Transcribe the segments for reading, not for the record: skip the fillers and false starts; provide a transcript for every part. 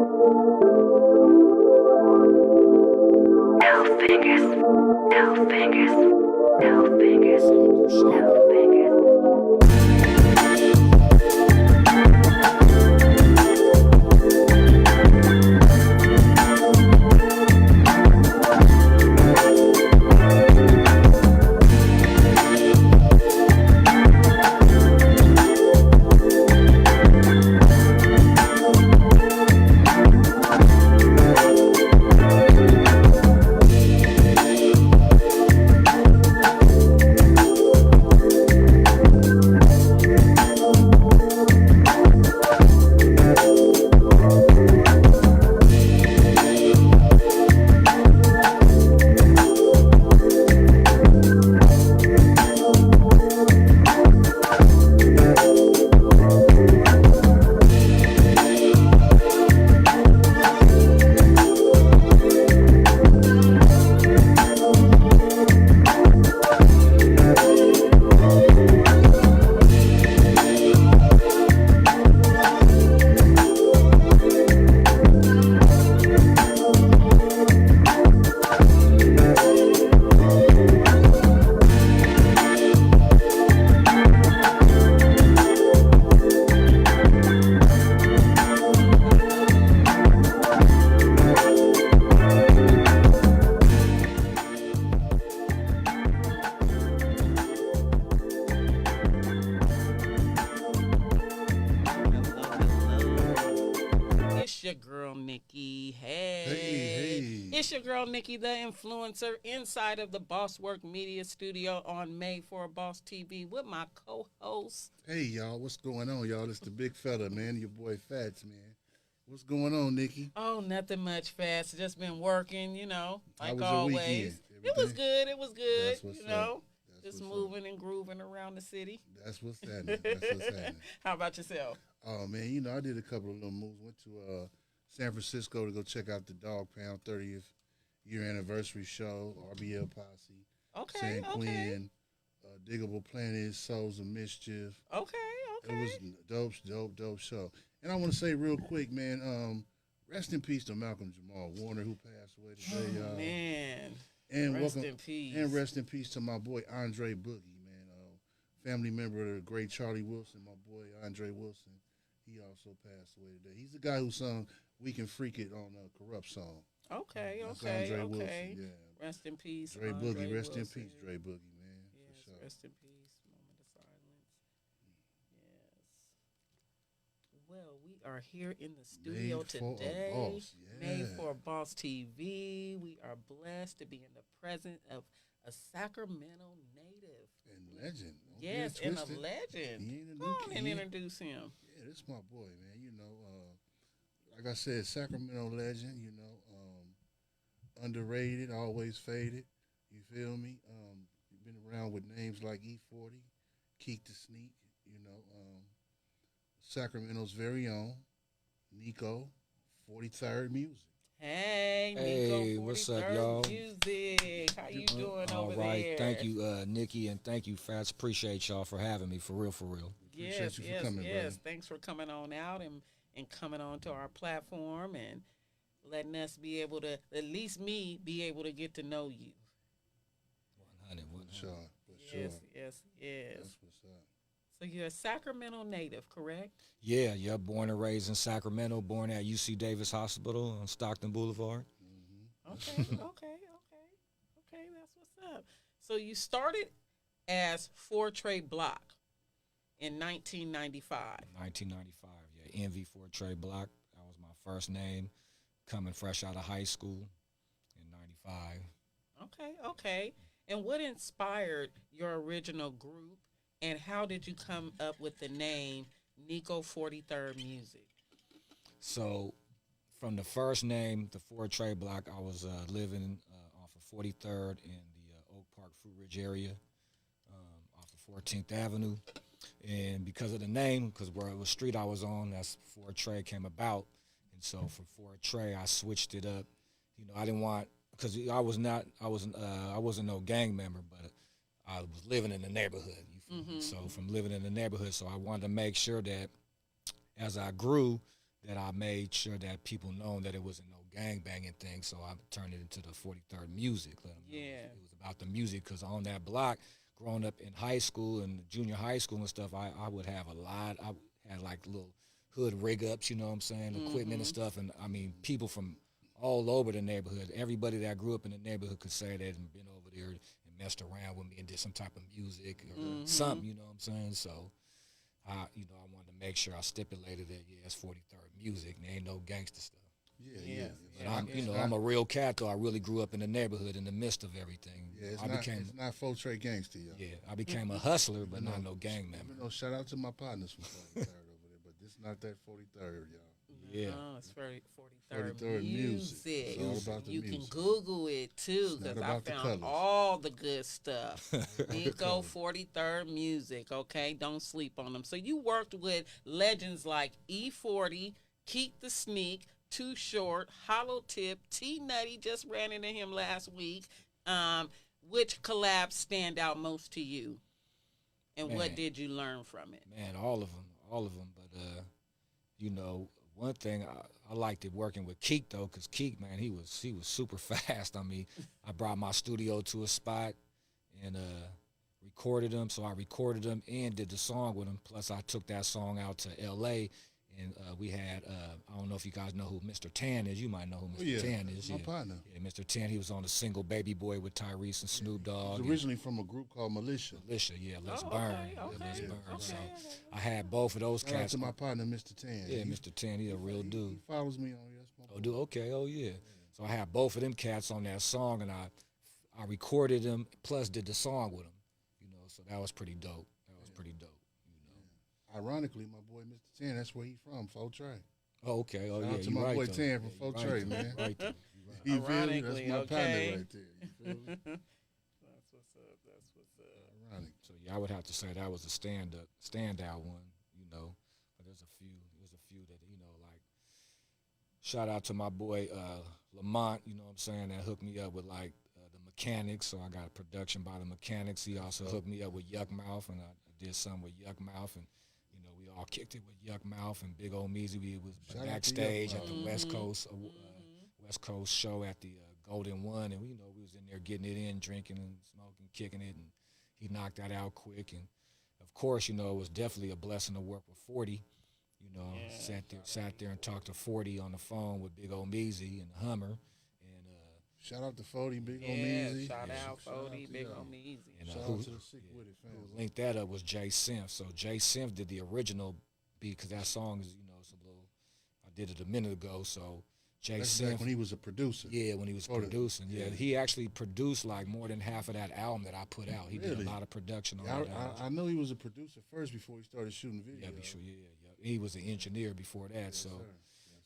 No fingers, no fingers, no fingers, no fingers. Hello. It's your girl Nikki. Hey. Hey. It's your girl Nikki, the influencer inside of the Boss Work Media Studio on Made for Boss TV with my co-host. Hey, y'all. What's going on, y'all? It's the big fella, man. Your boy Fats, man. What's going on, Nikki? Oh, nothing much fast. Just been working, How like was your always. weekend? It was Everything? good. It was good. That's what's up. That's Just what's moving and grooving around the city. That's what's happening. That's what's happening. How about yourself? Oh, man, I did a couple of little moves. Went to San Francisco to go check out the Dog Pound 30th year anniversary show, RBL Posse, Okay, San okay, Quinn, Diggable Planet, Souls of Mischief. okay. It was dope show. And I want to say real quick, man, rest in peace to Malcolm Jamal Warner, who passed away today, y'all. Man, And rest welcome, in peace. and rest in peace to my boy Andre Boogie, man. Family member of the great Charlie Wilson, my boy Andre Wilson. He also passed away today. He's the guy who sung "We Can Freak It" on a Corrupt song. Okay, That's okay, Andre okay. Wilson, yeah. Rest in peace, Dre Andre Boogie, rest in Wilson. peace, Dre Boogie, man. Yes, For sure. rest in peace. Moment of silence. Yes. Well, we are here in the studio Made for a today. Boss, Made yeah. for Boss TV. We are blessed to be in the presence of a Sacramento native. And legend. Don't Yes, get it and a twisted. legend. He ain't a Go new on kid. and introduce him. Yeah, this my boy, man. Like I said, Sacramento legend. Underrated, always faded. You feel me? Been around with names like E40, Keek the Sneak. Sacramento's very own Nico, 43rd Music. Hey, Hey, Nico, what's up, 43rd y'all? Music. How you doing All over right, there? thank you, Nikki, and thank you, Fats. Appreciate y'all for having me, for real, for real. Yes, Appreciate you for yes, coming, yes. brother. Thanks for coming on out and coming on to our platform and letting us be able to, at least me, be able to get to know you. 100, For sure, for sure. Yes, yes, yes. That's what's up. So you're a Sacramento native, correct? Yeah, born and raised in Sacramento, born at UC Davis Hospital on Stockton Boulevard. Okay, okay, okay. That's what's up. So you started as Four Trey Block in 1995. 1995, yeah, NV4 Trey Block. That was my first name, coming fresh out of high school in 95. Okay. And what inspired your original group, and how did you come up with the name Nico 43rd Music? So, from the first name, the Ford Trey Block, I was living off of 43rd in the Oak Park Fruit Ridge area, off of 14th Avenue. And because of the name, because where the street I was on, that's Ford Trey came about. And so from Ford Trey, I switched it up. I didn't want, because I wasn't no gang member, but I was living in the neighborhood. You feel me? So from living in the neighborhood, so I wanted to make sure that as I grew, that I made sure that people know that it wasn't no gang banging thing. So I turned it into the 43rd music. Let 'em know Yeah. it was about the music, because on that block, growing up in high school and junior high school and stuff, I would have a lot. I had like little hood rig ups, you know what I'm saying, equipment and stuff. And I mean, people from all over the neighborhood, everybody that grew up in the neighborhood could say they'd been over there and messed around with me and did some type of music or something, you know what I'm saying? So, I wanted to make sure I stipulated that, yeah, it's 43rd music, and there ain't no gangster stuff. Yeah. But I'm a real cat, though. I really grew up in the neighborhood in the midst of everything. Yeah, it's it's not full trade gangster, y'all. Yeah, I became a hustler, but not no gang member. Shout out to my partners from 43rd over there, but this not that 43rd, y'all. Yeah. No, it's 43rd 43rd music. music. It's all about the You music. can Google it too, It's not because I about the found colors. all the good stuff. Nico 43rd music, okay? Don't sleep on them. So you worked with legends like E40, Keep the Sneak, Too Short, Hollow Tip, T Nutty, just ran into him last week. Which collabs stand out most to you? And what Man. did you learn from it? Man, all of them. But, one thing I liked it working with Keek, though, because Keek, man, he was super fast. I mean, I brought my studio to a spot and recorded him. So I recorded him and did the song with him. Plus, I took that song out to L.A., and we had, I don't know if you guys know who Mr. Tan is. You might know who Mr. Tan is. My partner. Yeah, Mr. Tan, he was on the single Baby Boy with Tyrese and Snoop Dogg. He's originally from a group called Militia. Let's Burn. Okay, Yeah, Let's okay, Burn. okay, So okay. I had both of those Shout out cats. to my partner, Mr. Tan. Yeah, Mr. Tan, he a real dude. He follows me on here. That's my Oh, dude, okay, oh yeah. So I had both of them cats on that song, and I recorded them, plus did the song with them. So that was pretty dope. Ironically, my boy Mr. Tan, that's where he from, Faux Trey. Oh, okay. Oh, Shout yeah, out to you my right, boy though. Tan from Yeah, Faux you Trey, right, man. you right there. You feel me? Ironically, That's my okay. partner right there. You feel me? That's what's up. That's what's up. Ironic. So yeah, I would have to say that was a standout one. But there's a few that like. Shout out to my boy Lamont. You know what I'm saying, that hooked me up with like the Mechanics. So I got a production by the Mechanics. He also hooked me up with Yuck Mouth, and I did something with Yuck Mouth, and we all kicked it with Yuck Mouth and Big Old Measy. We was Shout out to backstage Yuck at the Mouth. West Coast show at the Golden One, and we was in there getting it in, drinking and smoking, kicking it, and he knocked that out quick. And of course, it was definitely a blessing to work with 40. Sat there and talked to 40 on the phone with Big Old Measy and the Hummer, and Shout out to 40, Big Old Yeah, Measy. shout out Shout out 40, to Big y'all. Old Measy. and Shout who out to the Sick With It family. linked that up was Jay Simph. So Jay Simph did the original beat, because that song is it's a little. I did it a minute ago, so Jay That's back Simph. when he was a producer. Yeah, when he was Before the- producing. Yeah, yeah. he actually produced like more than half of that album that I put out. He did Really? a lot of production on Yeah, that album. I know he was a producer first before he started shooting videos. Yeah, be sure. Yeah. He was an engineer before that, Yes, so. sir.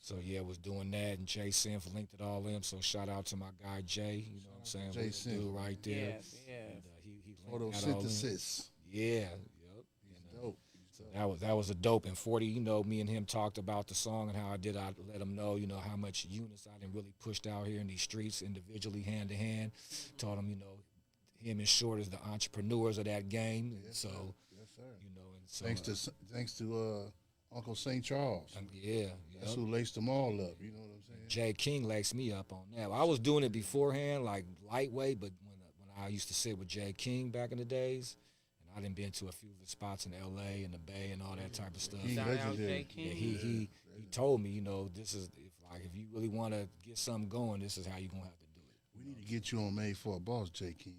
So yeah, was doing that, and Jay Simph linked it all in. So shout out to my guy Jay. You know what I'm saying? Jay What a Simph. dude right there. Yes, yes. And, he linked that all in. Photosynthesis. Yeah. Yep. He's And, dope. that was a dope. And 40, me and him talked about the song and how I let him know, how much units I didn't really pushed out here in these streets individually, hand to hand. Told him, him and Short is the entrepreneurs of that game. Yes, So, sir. Yes, sir. and so Thanks to Uncle St. Charles. yeah. That's Yep. who laced them all up. You know what I'm saying? Jay King laced me up on that. I was doing it beforehand, like lightweight, but when I used to sit with Jay King back in the days, and I done been to a few of the spots in L.A. and the Bay and all that type of stuff. King Shout out legendary. Jay Yeah, King. he told me, this is if you really want to get something going, this is how you're gonna have to do it. We need to get you on Made for a Boss, J. King.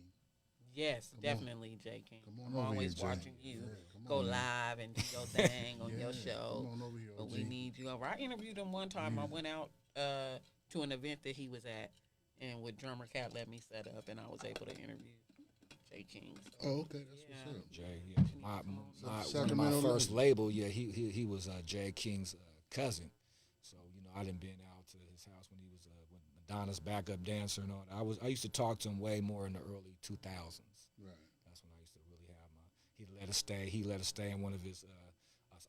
Yes, Come on. definitely, J. King. Come on I'm over always here, Jay. watching you Yeah, come go on, man. live and do your thing on your Yeah, show. Come on over here, But OG. we need you over. I interviewed him one time. I went out to an event that he was at, and with Drummer Cat let me set up, and I was able to interview J. King. So, Oh, okay. That's Yeah. what's up. Jay, yeah, one of my first label, yeah, he was Jay King's cousin. So I done been out to his house when he was when Madonna's backup dancer and all that. I used to talk to him way more in the early 2000s. Right. That's when I used to really have he let us stay in one of his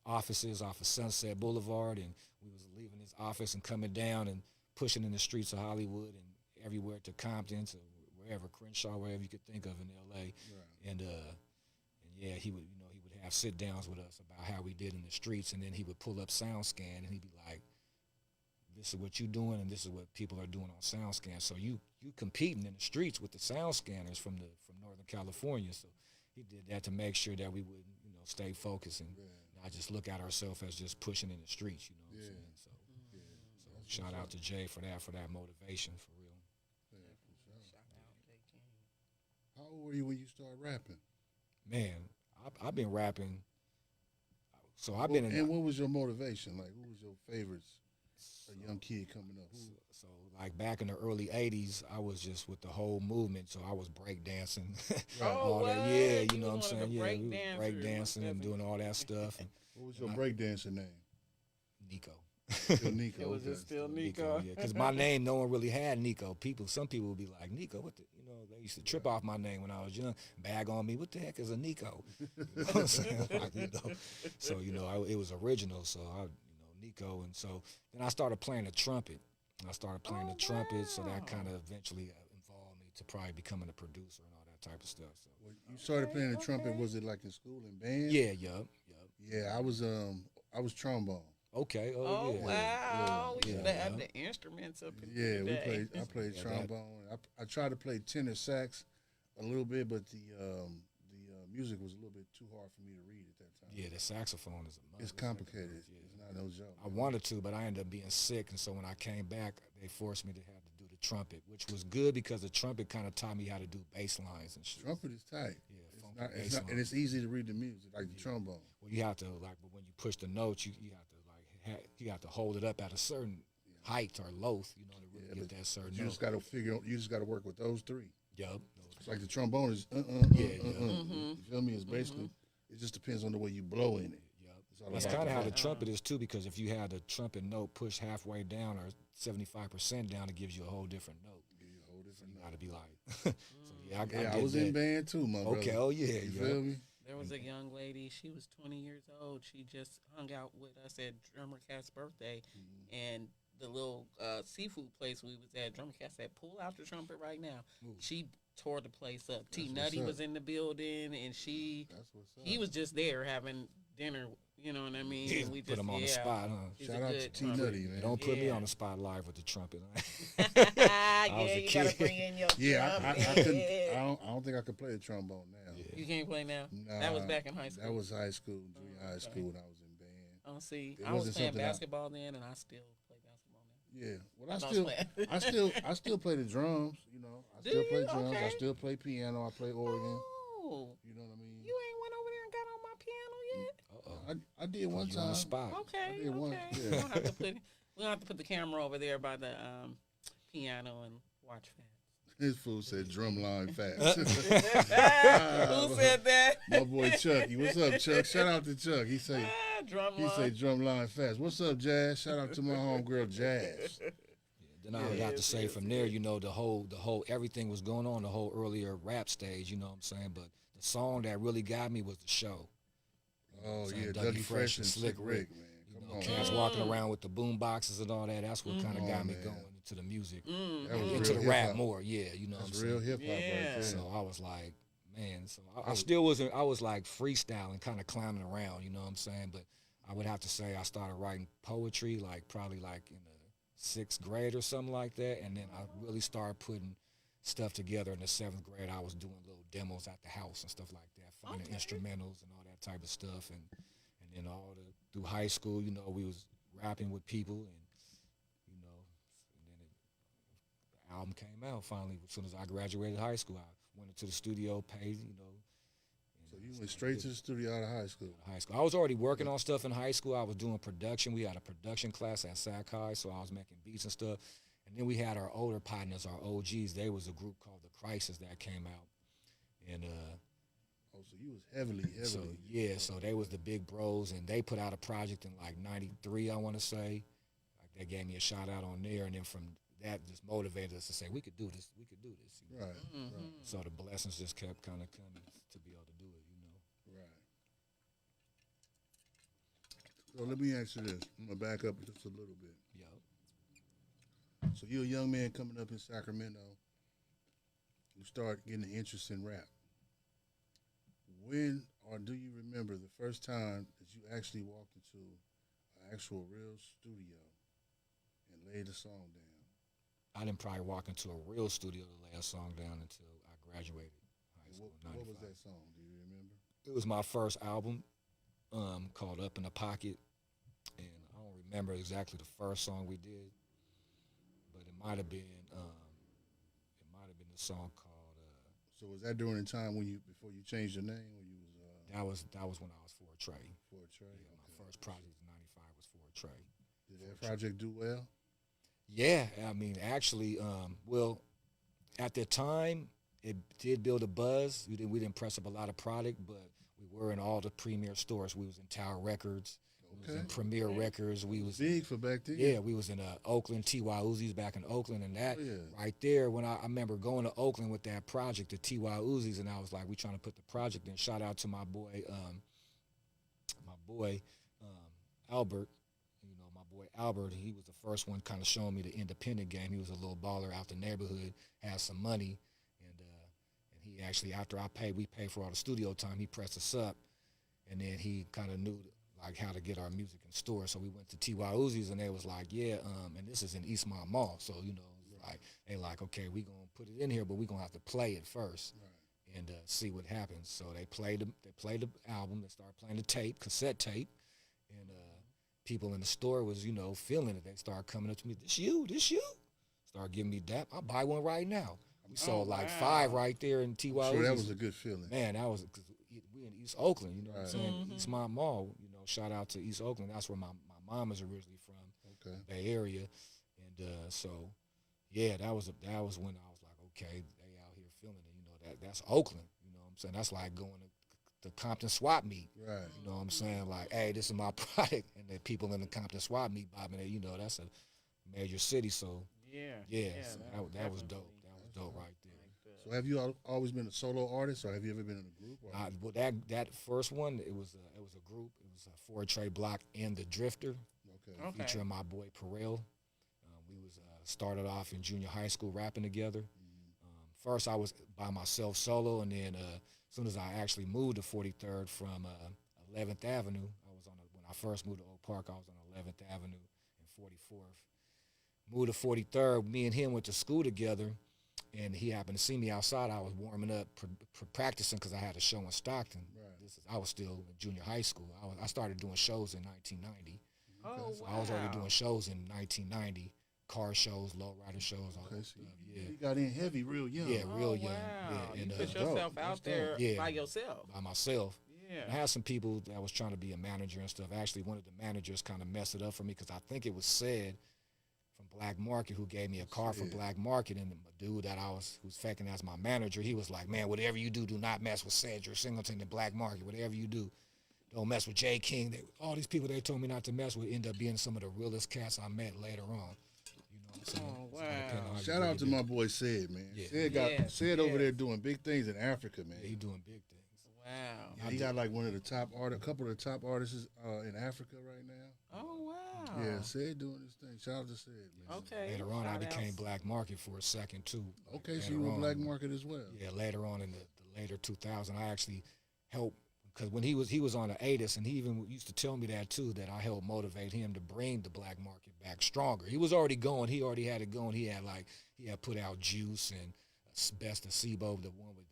offices off of Sunset Boulevard, and we was leaving his office and coming down and pushing in the streets of Hollywood and everywhere to Compton to wherever, Crenshaw, wherever you could think of in L.A. Right. And yeah, he would have sit downs with us about how we did in the streets, and then he would pull up SoundScan and he'd be like, this is what you're doing, and this is what people are doing on SoundScan. So you competing in the streets with the sound scanners from Northern California. So he did that to make sure that we would, stay focused and not just look at ourselves as just pushing in the streets. You know what I'm saying? So, shout out to Jay for that motivation, for real. How old were you when you started rapping? Man, I've been rapping. So I've been in. And what was your motivation? Like, who was your favorites? A young kid coming up. So like back in the early '80s, I was just with the whole movement. So I was breakdancing, all that. Yeah, you know what I'm saying. Yeah, we was breakdancing and doing all that stuff. And what was your breakdancer name? Nico. Still Nico. It was just still Nico. Yeah, because my name, no one really had Nico. Some people would be like, Nico, what the, they used to trip off my name when I was young, bag on me, what the heck is a Nico? You know what I'm saying? Like, so, it was original, so Nico. And so then I started playing the trumpet. So that kind of eventually involved me to probably becoming a producer and all that type of stuff. So well, you started playing the trumpet, was it like in school in band? Yeah, yup. Yeah, I was trombone. Okay. Oh yeah. wow! We should have the instruments up in Yeah, I played trombone. I tried to play tenor sax a little bit, but the music was a little bit too hard for me to read at that time. Yeah, the saxophone is a must. It's complicated. Yeah. It's not no joke. I wanted to, but I ended up being sick, and so when I came back, they forced me to have to do the trumpet, which was good because the trumpet kind of taught me how to do bass lines and shit. Trumpet is tight. Yeah, and it's easy to read the music like the trombone. Well, you have to but when you push the notes, you have to hold it up at a certain height or length, to really get that certain. You just got to You just got to work with those three. Yup. It's like the trombone is You feel me? It's basically it just depends on the way you blow in it. Yep. That's kind of how the trumpet is too, because if you had the trumpet note pushed halfway down or 75% down, it gives you a whole different note. You got to be like, I was in band too, my brother. Okay, oh yeah, you feel me? There was a young lady, she was 20 years old. She just hung out with us at Drummer Cat's birthday. And the little seafood place we was at, Drummer Cat said, pull out the trumpet right now. Ooh. She tore the place up. T Nutty was in the building, and he was just there having dinner. You know what I mean? Yeah, and we just put him on the spot, huh? Shout out to T Nutty, man. Don't put me on the spot live with the trumpet. You gotta bring in your I don't think I could play the trombone now. Yeah. You can't play now? Nah, that was back in high school. That was high school, junior high school when I was in band. Oh, see, I was playing basketball then, and I still play basketball now. Yeah, well, I still play the drums. I still play drums. Okay. I still play piano. I play organ. Oh, you know what I mean? You ain't went over there and got on my piano yet? I did one time. On the spot. Okay. I did one. Yeah. We don't have to put the camera over there by the piano and watch fast. His fool said drumline fast. Who said that? My boy Chucky. What's up, Chuck? Shout out to Chuck. He say drumline fast. What's up, Jazz? Shout out to my homegirl Jazz. Then I got to say from there, the whole everything was going on, the whole earlier rap stage, you know what I'm saying? But the song that really got me was The Show. Oh, yeah, Dougie Fresh and Slick Rick, man. Come on. Cats walking around with the boom boxes and all that. That's what kind of got me going into the music. Into the rap more, you know what I'm saying? Real hip-hop right there. So I was like, man, so I still wasn't, I was like freestyling, kind of clowning around, you know what I'm saying? But I would have to say I started writing poetry probably in the 6th grade or something like that. And then I really started putting stuff together in the 7th grade. I was doing little demos at the house and stuff like that, finding instrumentals and all that type of stuff. And then through high school, we was rapping with people, and then the album came out finally. As soon as I graduated high school, I went into the studio, paid, So you went straight to the studio out of high school? I was already working on stuff in high school. I was doing production. We had a production class at Sac High, so I was making beats and stuff. And then we had our older partners, our OGs. They was a group called The Crisis that came out. And so you was heavily. So they was the big bros, and they put out a project in like '93, I want to say. Like they gave me a shout out on there, and then from that just motivated us to say we could do this. Right. So the blessings just kept kind of coming to be able to do it, Right. So let me ask you this. I'm gonna back up just a little bit. Yeah. So you're a young man coming up in Sacramento. You start getting an interest in rap. When or do you remember the first time that you actually walked into an actual real studio and laid the song down. I didn't probably walk into a real studio to lay a song down until I graduated high school in What was 95. that song? Do you remember? It was my first album, called Up in the Pocket, and I don't remember exactly the first song we did, but it might have been the song called. So was that during the time when before you changed your name, when you was That was when I was for a Trey. for a Trey? Yeah, my first project in '95 was for a Trey. Did that project do well? Yeah, I mean, actually, well, at the time, it did build a buzz. We didn't press up a lot of product, but we were in all the premier stores. We was in Tower Records, we was in Premier Records. We was big for back then. yeah, we was in Oakland, T.Y. Uzi's back in Oakland, and that Yeah. right there. When I remember going to Oakland with that project, the T.Y. Uzi's, and I was like, we trying to put the project in. Shout out to my boy, Albert. You know, my boy Albert, he was the first one kind of showing me the independent game. He was a little baller out the neighborhood, had some money, and he actually, after we paid for all the studio time, he pressed us up, and then he kind of knew like how to get our music in stores. So we went to T.Y. Uzi's, and they was like, yeah, and this is in Eastmont Mall, so you know, like they like, okay, we gonna put it in here, but we gonna have to play it first. And see what happens. So they played the album. They started playing the tape, cassette tape, and people in the store was, you know, feeling it. They started coming up to me, this you? Start giving me that. I'll buy one right now. We sold like 5 right there in T.Y. Sure, that was a good feeling. Man, that was, because we in East Oakland, you know what I'm saying? Eastmont Mall, you know, shout out to East Oakland. That's where my mom is originally from, Bay Area. And so, yeah, that was when I was like, okay, they out here feeling it. That's Oakland, you know what I'm saying? That's like going to Compton swap meet. Right. You know what I'm saying? Like, hey, this is my product. And the people in the Compton swap meet bobbing it, you know, that's a major city. So, yeah, so that was dope. That was dope right there. So have you always been a solo artist, or have you ever been in a group? Well, that first one, it was a group. It was a Ford Trey Block and the Drifter, featuring my boy Perel. We was started off in junior high school rapping together. First, I was by myself solo, and then as soon as I actually moved to 43rd from 11th Avenue, when I first moved to Oak Park, I was on 11th Avenue and 44th. Moved to 43rd, me and him went to school together, and he happened to see me outside. I was warming up, practicing because I had a show in Stockton. I was still in junior high school. I started doing shows in 1990. Oh, So wow. I was already doing shows in 1990. Car shows, lowrider shows, all that stuff. Yeah, You got in heavy real young. yeah, real young. Wow. Yeah, and You put yourself out there Yeah. by yourself. by myself. Yeah. I had some people that was trying to be a manager and stuff. Actually, one of the managers kind of messed it up for me because I think it was said from Black Market who gave me a car from Black Market, and the dude who's faking as my manager, he was like, man, whatever you do not mess with Cedric Singleton and Black Market. Whatever you do, don't mess with J. King. All these people they told me not to mess with end up being some of the realest cats I met later on. So, wow. Shout out to my boy Sid, man. Yeah. Sid over there doing big things in Africa, man. he doing big things. Wow. Yeah, he got like one of the top a couple of the top artists in Africa right now. Oh, wow. Yeah, Sid doing his thing. Shout out to Sid, man. Okay. Later on, I Shout became outs. Black Market for a second too. Okay, so Later you were on, Black Market as well. Yeah, later on in the later 2000, I actually helped because when he was on the ATIS, and he even used to tell me that too, that I helped motivate him to bring the Black Market back stronger. He was already going. He already had it going. He had put out Juice and Best of Sebo, the one with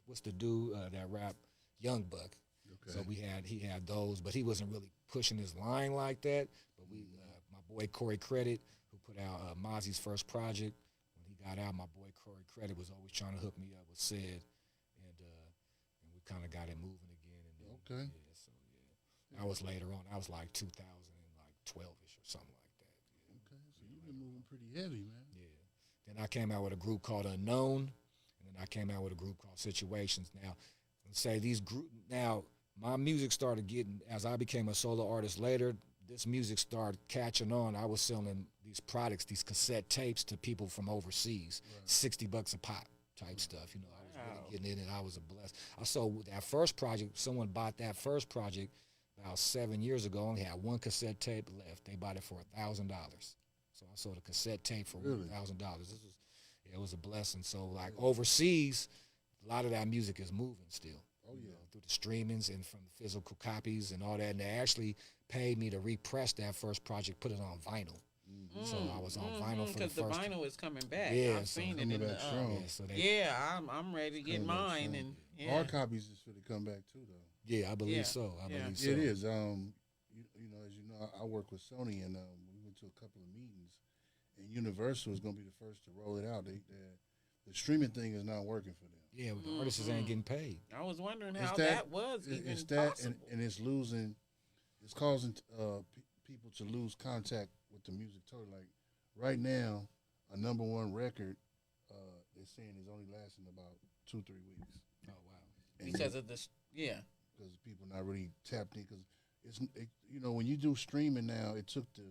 what's the dude that rap Young Buck. Okay. So he had those, but he wasn't really pushing his line like that. But my boy Corey Credit, who put out Mozzie's first project, when he got out, my boy Corey Credit was always trying to hook me up with Sid, and we kind of got it moving again. And Okay. Yeah, so yeah, that was later on. That was like 2012ish or something like that. Yeah. Okay, so you've been moving pretty heavy, man. Yeah. Then I came out with a group called Unknown, and then I came out with a group called Situations. Now, my music started getting, as I became a solo artist later, this music started catching on. I was selling these products, these cassette tapes to people from overseas, $60 a pop type stuff. You know, I was really getting in it. I was a blessed. I sold that first project. Someone bought that first project about 7 years ago. Only had one cassette tape left. They bought it for $1,000. So I sold a cassette tape for $1,000. It was a blessing. So like overseas, a lot of that music is moving still. Oh, yeah. You know, through the streamings and from the physical copies and all that. And they actually paid me to repress that first project, put it on vinyl. So I was on vinyl for the because the first. vinyl is coming back. Yeah, I've so seen it coming in the. back strong. Yeah, so they, Yeah, I'm ready to get Coming back mine, strong. and yeah. Hard copies is for to come back too, though. yeah, I believe Yeah. so. I Yeah. believe so. It is. You know, as you know, I work with Sony, and we went to a couple of meetings, and Universal is going to be the first to roll it out. The streaming thing is not working for them. Yeah, the artists ain't getting paid. I was wondering It's how that was even it's that, possible. and it's losing. It's causing people to lose contact with the music totally. Like right now, a number one record, they're saying is only lasting about 2-3 weeks. Oh wow. And Because of this, yeah. because people not really tapped in. Because you know, when you do streaming now, it took the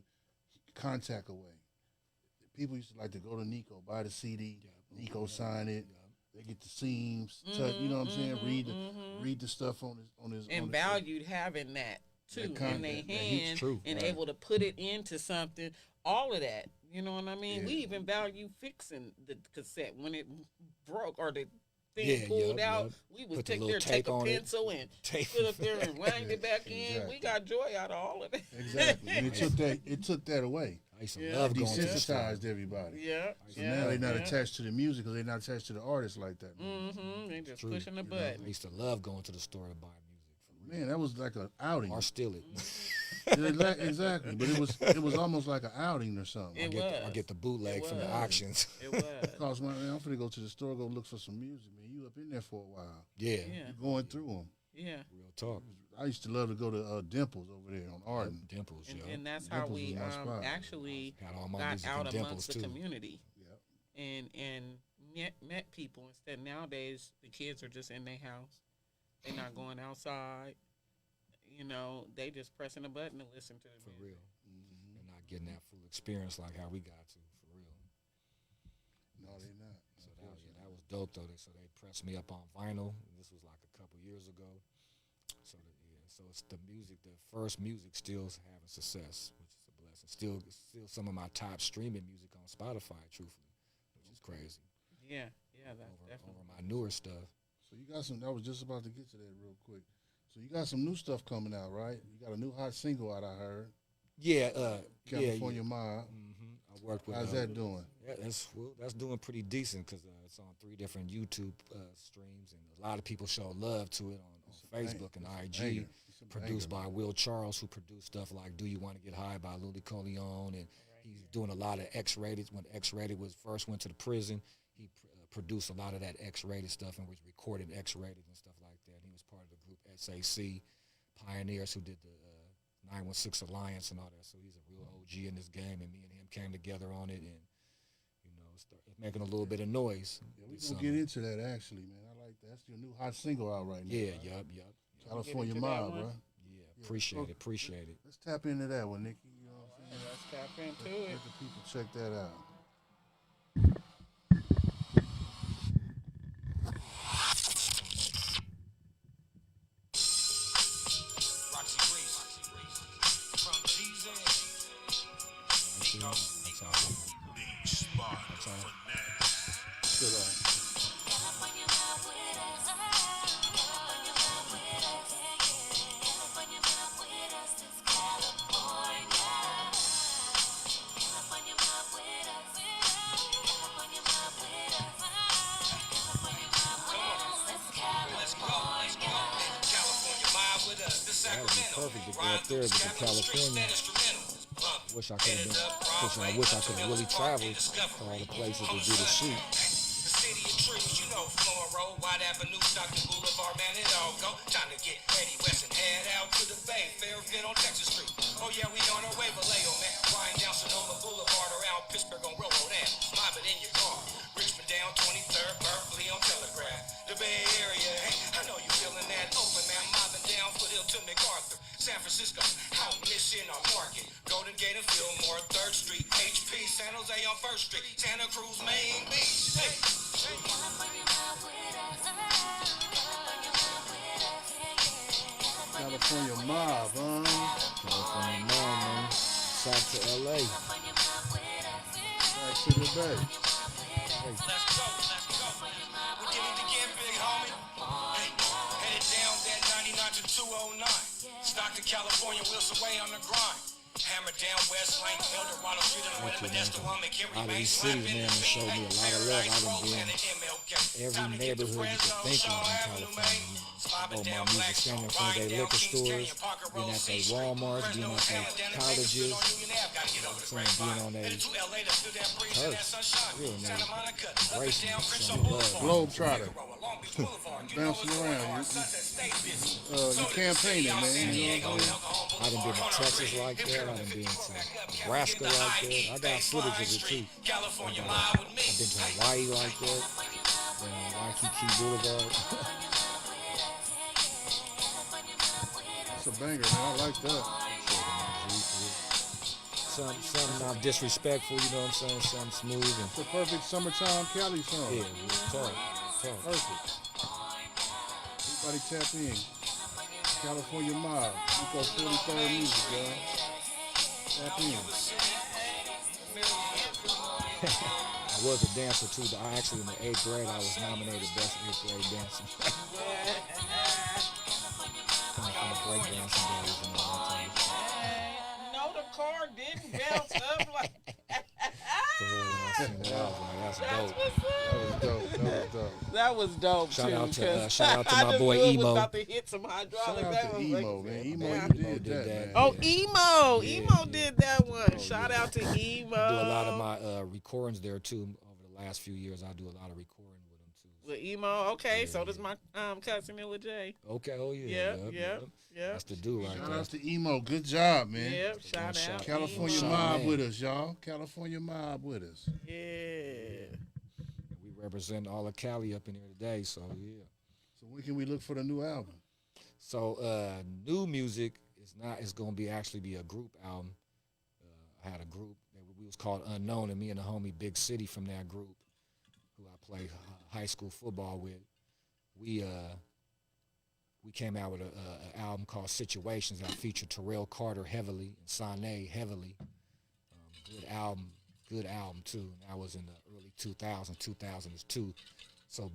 contact away. People used to like to go to Nico, buy the CD, Nico sign it. They get the seams, touch, you know what I'm saying? Read the stuff on his. And on valued having that too in their that hand true, and right. able to put it into something. All of that, you know what I mean? Yeah. We even value fixing the cassette when it broke or the thing Yeah, pulled yup, out. yup. We would Put the take little take tape a on it. pencil and Tape. put up there and wind it back in. Exactly. We got joy out of all of that. Exactly. And it took that away. I used to Yeah. love going to the store. Desensitized everybody. Yeah. So yeah, now they're not yeah. attached to the music because they're not attached to the artist like that. They just True. pushing the I button. used to love going to the store to buy music. Man, that was like an outing. Or steal it. Exactly. But it was almost like an outing or something. It I was. get the bootleg from the was. auctions. It was. Because man, I'm finna go to the store, go look for some music, man. You up in there for a while. Yeah. Yeah. You going through them. Yeah. Real talk. I used to love to go to Dimples over there on Arden. Dimples, yo. And that's how Dimples we was my spot. actually Had all my got music out in Dimples amongst the too. community Yep. and met people. Instead, nowadays the kids are just in their house. They're not going outside. You know, they just pressing a button and listen to the For music. real. They're not getting that full experience like how we got to, for real. No, they're not. So that was dope though. So they pressed me up on vinyl. This was like a couple years ago. So it's the music, the first music still having success, which is a blessing. Still some of my top streaming music on Spotify, truthfully, which is crazy. Yeah, that's definitely. Over my newer stuff. So you got some. I was just about to get to that real quick. So you got some new stuff coming out, right? You got a new hot single out. I heard. Yeah, California Mob. I worked with. How's that doing? Yeah, that's doing pretty decent because it's on 3 different YouTube streams, and a lot of people show love to it on Facebook and IG. Produced by Will Charles, who produced stuff like "Do You Want to Get High" by Louis Coleon, and he's doing a lot of X-rated. When X-rated was first went to the prison, he produced a lot of that X-rated stuff and was recording X-rated and stuff like that. He was part of the group SAC Pioneers, who did the 916 Alliance and all that. So he's a real OG in this game, and me and him came together on it, and started making a little bit of noise. Yeah, we're gonna get into that actually, man. I like that. That's your new hot single out right now. Yeah, right? yup. California into that Mob, one? bro. Yeah, appreciate it. Let's tap into that one, Nikki. You know what I'm saying? Let's tap into it. Let the people check that out. Perfect to go up there to California. I wish I could have really traveled to all the places to do the shoot. City of trees, you know, Flora Road, White Avenue, Stockton Boulevard, man, it all go. Time to get Eddie West and head out to the Bay, Fairfield on Texas Street. Oh yeah, we on our way, Vallejo, man. Flying down Sonoma Boulevard around Pittsburgh on Railroad Ave. Mob it in your car. Richmond down 23rd, Berkeley on Telegraph. The Bay Area, hey, I know you feeling that open, man. Mobbing down Foothill to MacArthur. San Francisco, out Mission on Market. Golden Gate and Fillmore, 3rd Street. HP, San Jose on 1st Street. Santa Cruz, Main Beach. Hey. California Mob, California Mob, man. South to LA. Back to the Bay. Let's go. We did it again, big homie. Hey, headed down that 99 to 209. Stockton, California, Wilson Way on the grind. Hammer down West Lane, Eldorado Street on the way, but that's the one McHenry A lot of Main. these cities, man, have showed me a lot of love. I done been every neighborhood you could think of in California. Oh, my music standing in front of their liquor stores, being at their Walmarts, being at their colleges, being on their turf. Really, man, embracing some love. Globetrotter. Bouncing around. You campaigning, man. You know what I'm saying? I done been to Texas like that. I done been to Nebraska like that. I got footage of it too. I've been to Hawaii like that. Waikiki Boulevard. It's a banger, man. I like that. Something not disrespectful, you know what I'm saying? Something smooth and It's a perfect summertime Cali song. yeah, talk. Perfect. Everybody tap in. California Mob. Nico 43rd music, y'all. Tap in. I was a dancer too, but I actually in the 8th grade I was nominated best 8th grade dancer. Coming from the break dancing days and all that type of shit. No, the car didn't bounce up like. For real, when I seen that, I was like, that's dope. That was dope Shout too. out to, 'cause shout out to I my just boy knew it Emo. was about to hit some Shout hydraulic. out That to was Emo, like, man. Emo, yeah. you did that, man. Oh, Emo. Yeah, Emo yeah. did that one. Oh, Shout yeah. out to Emo. I do a lot of my recordings there too. Over the last few years, I do a lot of recording with them too. With Emo. Okay, Yeah, so does yeah. my cousin Illa J. Okay, oh yeah, Yeah. That's the dude right Shout there. out to Emo. Good job, man. Yep, shout Shout out. California Emo. Mob man. with us, y'all. California Mob with us. Yeah. We represent all of Cali up in here today, so yeah. So when can we look for the new album? So new music is not. It's gonna be actually be a group album. I had a group that we was called Unknown, and me and the homie Big City from that group, who I play high school football with, we came out with an album called Situations that featured Terrell Carter heavily and Sane heavily. Good album too. And that was in the early 2002. So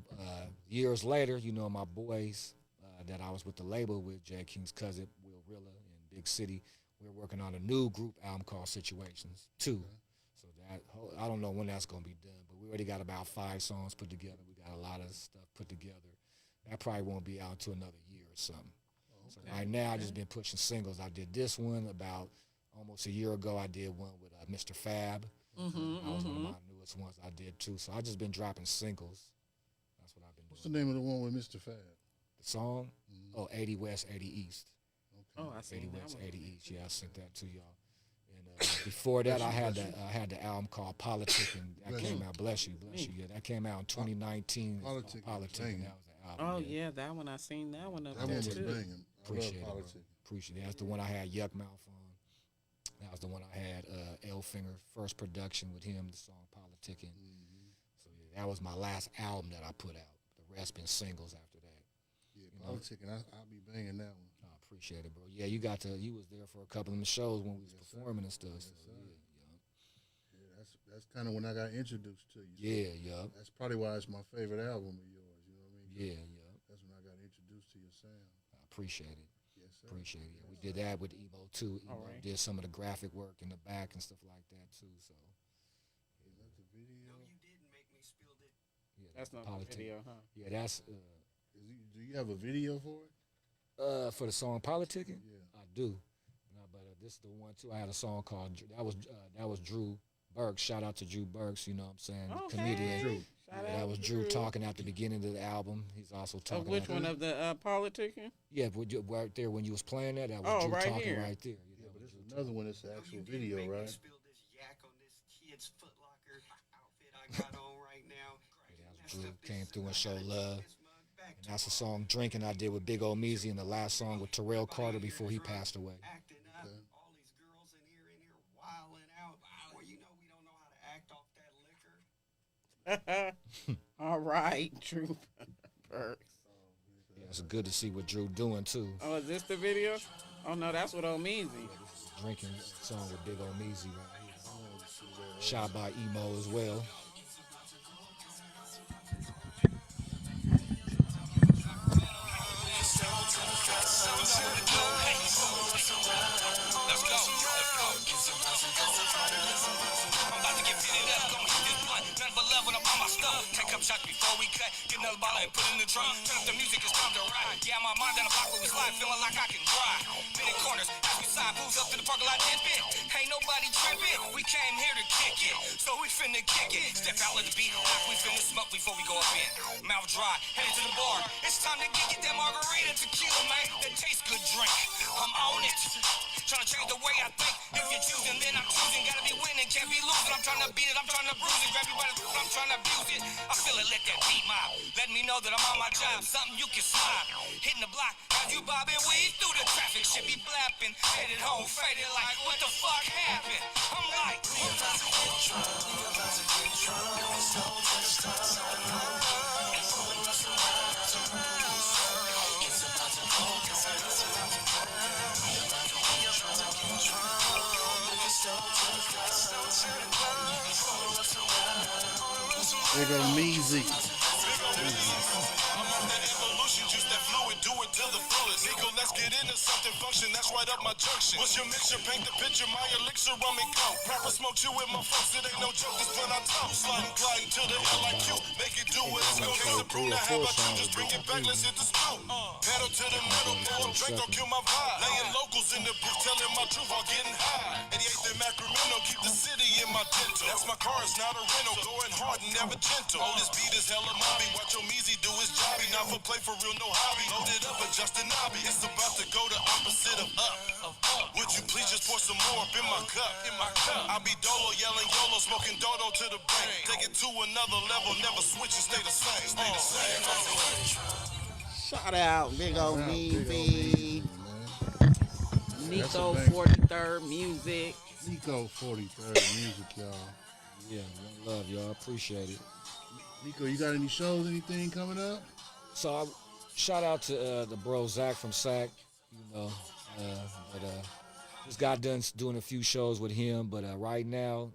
years later, you know, my boys that I was with the label with, Jay King's cousin, Will Rilla, and Big City, we're working on a new group album called Situations 2. So that I don't know when that's going to be done, but we already got about 5 songs put together. We got a lot of stuff put together. That probably won't be out until another year or something. So right now, I just been pushing singles. I did this one about almost a year ago. I did one with Mr. Fab. That was one of my newest ones I did too. So I just been dropping singles. That's what I've been What's the doing. name of the one with Mr. Fab? The song? Oh, 80 West, 80 East. Oh, I see 80 that West, one. 80 East. Yeah, I sent that to y'all. And before that, I had the album called Politicking. That Bless came you. out. Bless you. Yeah, that came out in 2019. Politicking. Politicking. That was the album. Oh yeah, that one I seen that one up That one there was too. banging. I Appreciate it, love bro. politics. Appreciate it. That's the one I had Yuck Mouth on. That was the one I had Elfinger, first production with him, the song Politicking. So yeah, that was my last album that I put out. The rest been singles after that. Yeah, politicking. I'll be banging that one. I appreciate it, bro. Yeah, you was there for a couple of the shows when we was performing and stuff. So, Yeah, that's kind of when I got introduced to you. So yeah. that's probably why it's my favorite album of yours. You know what I mean? Yeah. That's when I got introduced to your sound. I appreciate it. Yes, sir. Appreciate it. We did that with Emo too. Emo right. did some of the graphic work in the back and stuff like that too. So Is that the video? You didn't make me spill it. yeah, That's not the Politic. video, huh? Yeah, that's Do you have a video for it? for the song Politicking. Yeah. I do. No, but this is the one too. I had a song called that was Drew Burks. Shout out to Drew Burks. You know what I'm saying? The comedian. Drew. Shout Yeah, that out was to Drew talking at the beginning of the album. He's also talking. Of which at one the, of the politicking? Yeah, right there when you was playing that. That was Oh, Drew right talking here. right there. Yeah, but this is another one. It's the actual video, Make me right? spill this yak on this kid's Foot Locker outfit I got on right now. That was Drew came through and showed love. And that's a song Drinking I did with Big Ol' Meezy, and the last song with Terrell Carter before he passed away. Acting up. All these girls in here wilding out. Well, you know we don't know how to act off that liquor. All right, Drew Burks. Yeah, it's good to see what Drew doing too. Oh, is this the video? Oh no, that's what Omeezy. Drinking song with Big Ol' Meezy right here. Shot by Emo as well. Let's go. I'm about to get fitted up, gon' hit this blunt. Nothing but love when I'm on my stuff. Take up shots before we cut. Get another bottle and put it in the trunk. Turn up the music, it's time to ride. Yeah, my mind down the block where we slide, feeling like I can drive. Bending corners, as we side moves up to the parking lot, dipping. Ain't nobody tripping. We came here to kick it, so we finna kick it. Step out, let the beat rock. We finna smoke before we go up in. Mouth dry, headed to the bar. It's time to get that margarita tequila, man. That tastes good drink. I'm on it. Tryna change the way I think. If you're choosing, then I'm choosing. Gotta be winning, can't be losing. I'm tryna beat it, I'm tryna bruise it. Grab you by the throat, I'm tryna abuse it. I feel it, let that beat mob. Let me know that I'm on my job. Something you can slide. Hitting the block as you bobbing, weave through the traffic. Shit be blapping. Headed home, faded like, what the fuck happened? I'm like, we about to get drunk. We about to get drunk. It's no just time. It's pulling us around. It's about to go down. It's about to go down. We about to get drunk. It's no to the ground. It's pulling us around. There go Meezy. I'm on that evolution, juice that fluid, do it to the fullest. Nico, let's get into something function, that's right up my junction. What's your mixture? Paint the picture, my elixir, rum and coke. Proper smoke you with my folks, it ain't no joke, this when I talk. Sliding, gliding to the LIQ, make it do what it's gonna take to prove. Now how about you just bring it back, let's hit the spoon. Pedal to the metal, pour up, drink, don't kill my vibe. Laying locals in the booth, telling my truth while getting high. 88th and Sacramento, keep the city in my dental. That's my car, it's not a rental, going hard and never gentle. Oh, this beat is hella mobby, watch your Meezy do his jobby. Not for play, for real, no hobby. Load it up, adjust the knobby. It's about to go the opposite of up. Would you please just pour some more up in my cup? I be dolo, yelling YOLO, smoking dodo to the brain. Take it to another level, never switch and stay the same. Stay the same. Shout out, big old Shout out, big old Meezy. Meezy, man. Nico That's a banger. 43rd Music. Nico 43rd Music, y'all. Yeah, one love, y'all. Appreciate it. Nico, you got any shows, anything coming up? So I shout out to the bro Zach from Sac, but just got done doing a few shows with him, but right now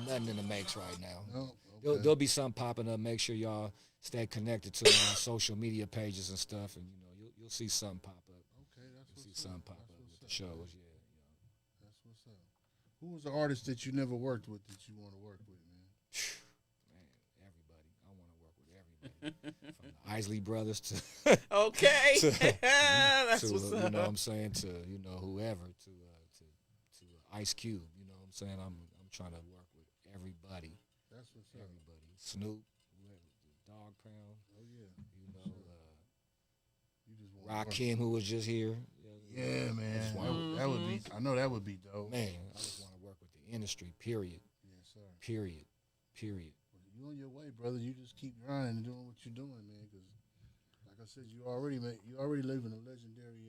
nothing in the makes right now. No. Okay. There'll be something popping up. Make sure y'all stay connected to my social media pages and stuff, and you'll see something pop up. Okay, that's You'll see what's something up. pop That's up with the what's up. shows. Yeah. That's what's up. Who was the artist that you never worked with that you want to work with, man? Man, everybody. I want to work with everybody. From the Isley Brothers to Okay. That's to, what's you up. know what I'm saying, to whoever, to Ice Cube, you know what I'm saying? I'm trying to work with everybody. That's what's up. Everybody. Snoop, whoever, Dog Pound, Oh yeah. You just want Rakim, who was just here. Yeah, man. just That, wanna- that would be. I know that would be dope. Man, I just want to work with the industry, period. Yes, sir. Period. Well, you on your way, brother. You just keep grinding and doing what you're doing, man. Because, like I said, you already living a legendary,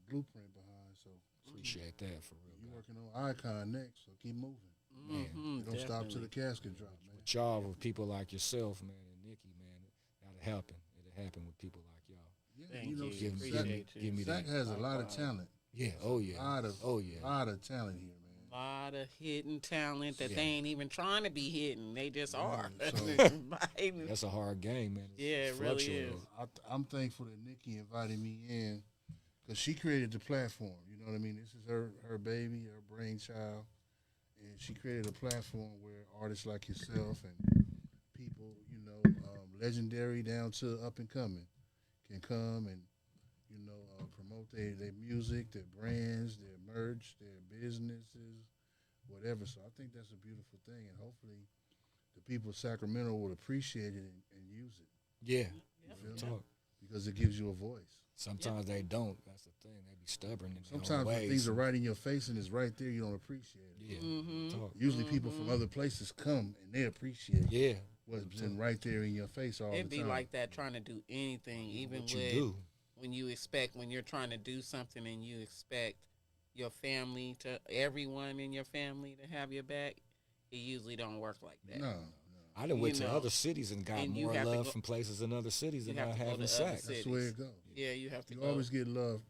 blueprint behind. So Appreciate that, for real. you God. working on Icon next. So keep moving. Mhm, Don't stop till the definitely. casket drop, man. With y'all, with people like yourself, man, and Nikki, man, that'll happen. It'll happen with people like y'all. Yeah, Thank you know, you. Give, Zach, give me, Appreciate you. give me Zach that. has a lot of talent. Yeah. Oh yeah. Oh yeah. Lot of talent here, man. Lot of hidden talent that Yeah. they ain't even trying to be hidden. They just are. so- That's a hard game, man. It's Yeah, it really fluctuating. is. I'm thankful that Nikki invited me in because she created the platform. You know what I mean? This is her baby, her brainchild, and she created a platform where artists like yourself and people, legendary down to up and coming, can come and promote their music, their brands, their merch, their businesses, whatever. So I think that's a beautiful thing, and hopefully the people of Sacramento will appreciate it and use it. Yeah. You feel me? Talk. Because it gives you a voice. Sometimes they don't. That's the thing. They be stubborn in their own Sometimes when ways. things are right in your face and it's right there, you don't appreciate it. Yeah. Mm-hmm. Talk. Usually people from other places come and they appreciate Yeah. what's been right there in your face all It'd the be time. like that trying to do anything, even What you with do. when you're trying to do something and you expect your family everyone in your family to have your back. It usually don't work like that. No. I done went You to know, other cities and got and you more have to love go- from places in other cities you than I have to go have to in other Sac. cities. That's the way it goes. Yeah, you have to You go. always get love,